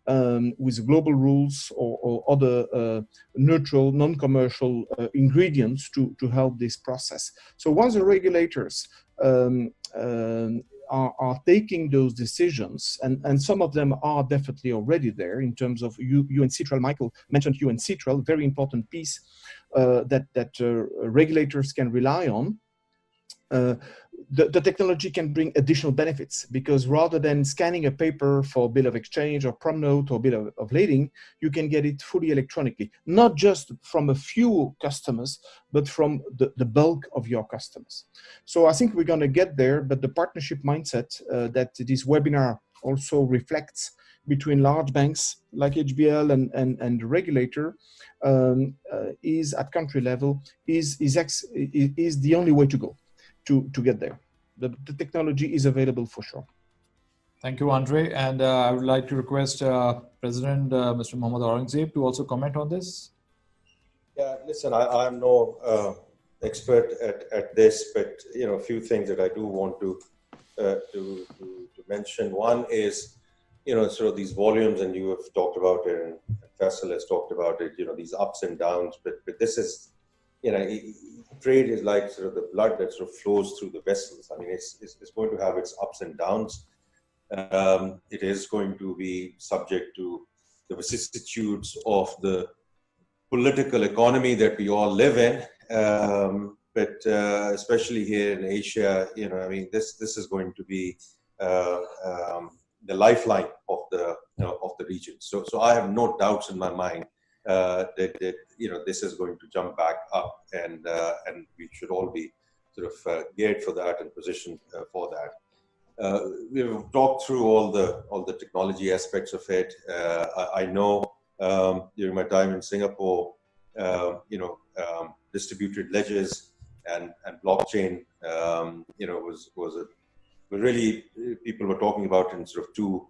with global rules or other neutral, non-commercial ingredients to help this process. So once the regulators are taking those decisions, and some of them are definitely already there in terms of UNCITRAL. Michael mentioned UNCITRAL, very important piece that regulators can rely on. The technology can bring additional benefits, because rather than scanning a paper for bill of exchange or prom note or bill of lading, you can get it fully electronically, not just from a few customers, but from the bulk of your customers. So I think we're going to get there, but the partnership mindset that this webinar also reflects between large banks like HBL and the regulator is at country level is the only way to go to get there. The technology is available for sure. Thank you, Andre. And I would like to request President Mr. Mohammad Aurangzeb to also comment on this. Yeah, listen, I'm no expert at this, but a few things that I do want to mention. One is, sort of these volumes, and you have talked about it, and Faisal has talked about it. These ups and downs, but this is, trade is like sort of the blood that sort of flows through the vessels. I mean, it's going to have its ups and downs. It is going to be subject to the vicissitudes of the political economy that we all live in. But especially here in Asia, I mean, this is going to be the lifeline of the region. So I have no doubts in my mind that this is going to jump back up, and we should all be sort of geared for that and positioned for that. We've talked through all the technology aspects of it. I know during my time in Singapore, distributed ledgers and blockchain, was really, people were talking about in sort of two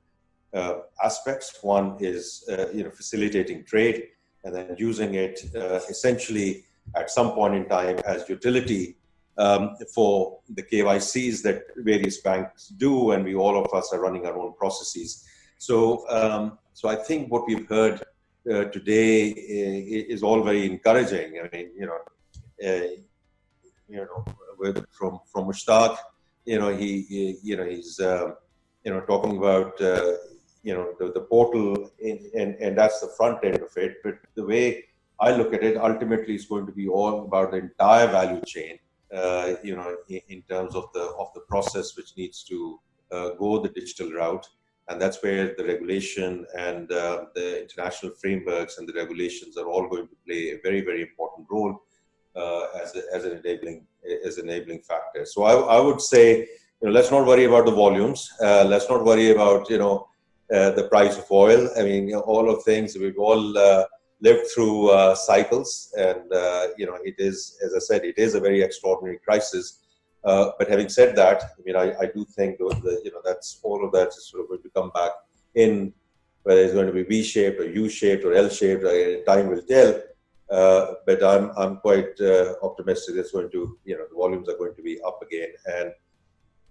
aspects. One is facilitating trade, and then using it essentially at some point in time as utility for the KYCs that various banks do, and all of us are running our own processes. So I think what we've heard today is all very encouraging. I mean, from Mushtaq, he's talking about the portal, and that's the front end of it. But the way I look at it, ultimately, it's going to be all about the entire value chain. In terms of the process which needs to go the digital route, and that's where the regulation and the international frameworks and the regulations are all going to play a very, very important role as an enabling factor. So I would say, let's not worry about the volumes. Let's not worry about the price of oil. I mean, all of things we've all lived through cycles, and it is, as I said, it is a very extraordinary crisis. But having said that, I mean, I do think that's all of that is sort of going to come back in, whether it's going to be V-shaped or U-shaped or L-shaped. Time will tell. But I'm quite optimistic. It's going to, the volumes are going to be up again, and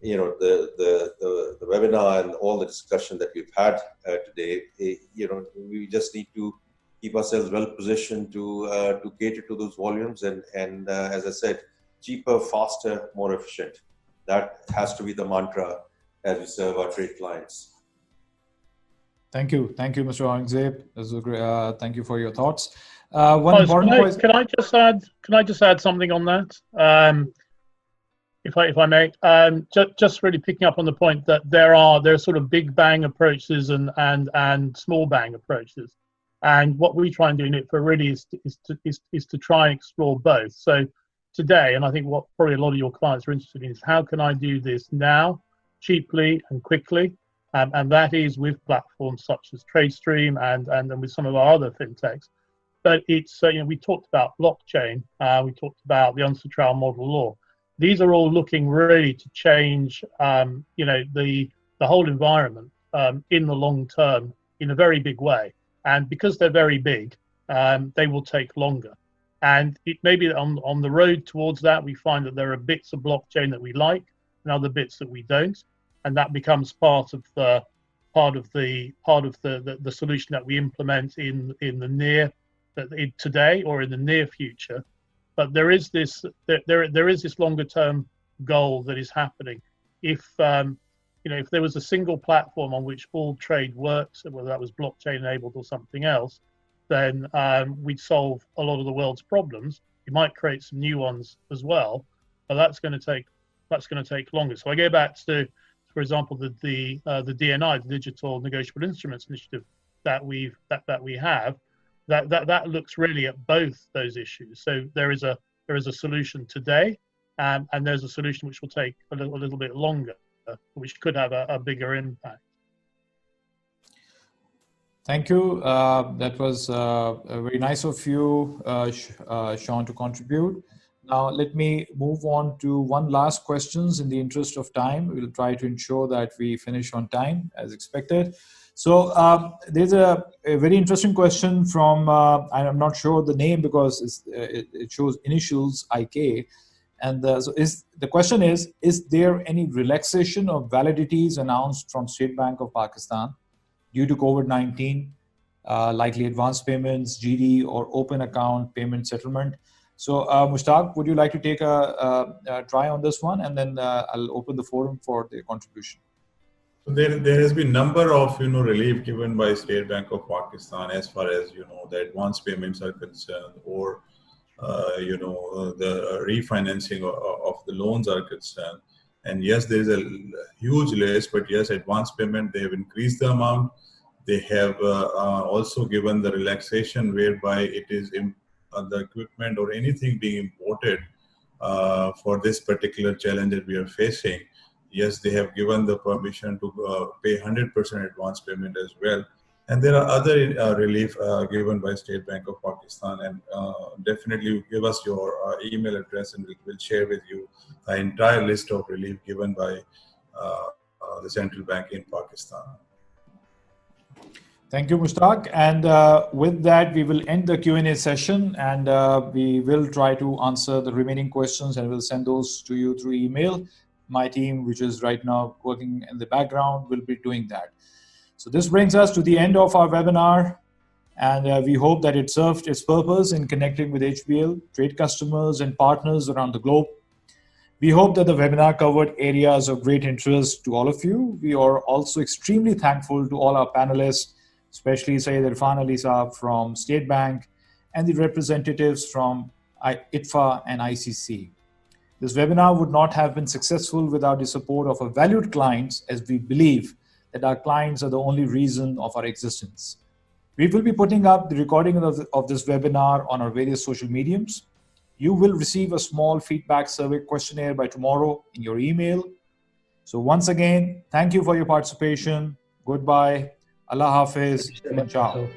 the webinar and all the discussion that we've had today, we just need to keep ourselves well positioned to cater to those volumes, and as I said, cheaper, faster, more efficient. That has to be the mantra as we serve our trade clients. Thank you, Mr. Aurangzeb. This was great. Thank you for your thoughts. Can I just add something on that? If I may, just really picking up on the point that there are sort of big bang approaches and small bang approaches, and what we try and do in it for really is to try and explore both. So today, and I think what probably a lot of your clients are interested in, is how can I do this now, cheaply and quickly, and that is with platforms such as TradeStream and with some of our other fintechs. But it's we talked about blockchain, we talked about the UNCITRAL model law. These are all looking really to change, the whole environment in the long term in a very big way. And because they're very big, they will take longer. And it may be that on the road towards that, we find that there are bits of blockchain that we like and other bits that we don't. And that becomes part of the part of the solution that we implement in the today or in the near future. But there is this longer term goal that is happening. If if there was a single platform on which all trade works, whether that was blockchain enabled or something else, then we'd solve a lot of the world's problems. You might create some new ones as well, but that's going to take longer. So I go back to, for example, the DNI, the Digital Negotiable Instruments Initiative that we have. That looks really at both those issues. So there is a solution today, and there's a solution which will take a little bit longer, which could have a bigger impact. Thank you. That was very nice of you, Sean, to contribute. Now, let me move on to one last questions in the interest of time. We'll try to ensure that we finish on time as expected. So there's a very interesting question from, I'm not sure the name because it shows initials IK. And so the question is there any relaxation of validities announced from State Bank of Pakistan due to COVID-19, likely advance payments, GD, or open account payment settlement? So Mushtaq, would you like to take a try on this one? And then I'll open the forum for the contribution. There has been number of relief given by State Bank of Pakistan as far as the advance payments are concerned, or the refinancing of the loans are concerned. And yes, there is a huge list, but yes, advance payment, they have increased the amount. They have also given the relaxation whereby it is the equipment or anything being imported for this particular challenge that we are facing. Yes, they have given the permission to pay 100% advance payment as well. And there are other relief given by State Bank of Pakistan, and definitely give us your email address and we'll share with you the entire list of relief given by the central bank in Pakistan. Thank you, Mushtaq. And with that, we will end the Q&A session, and we will try to answer the remaining questions, and we'll send those to you through email. My team, which is right now working in the background, will be doing that. So this brings us to the end of our webinar, and we hope that it served its purpose in connecting with HBL, trade customers, and partners around the globe. We hope that the webinar covered areas of great interest to all of you. We are also extremely thankful to all our panelists, especially Syed Irfan Ali Saab from State Bank and the representatives from ITFA and ICC. This webinar would not have been successful without the support of our valued clients, as we believe that our clients are the only reason of our existence. We will be putting up the recording of this webinar on our various social mediums. You will receive a small feedback survey questionnaire by tomorrow in your email. So once again, thank you for your participation. Goodbye. Allah Hafiz and ciao.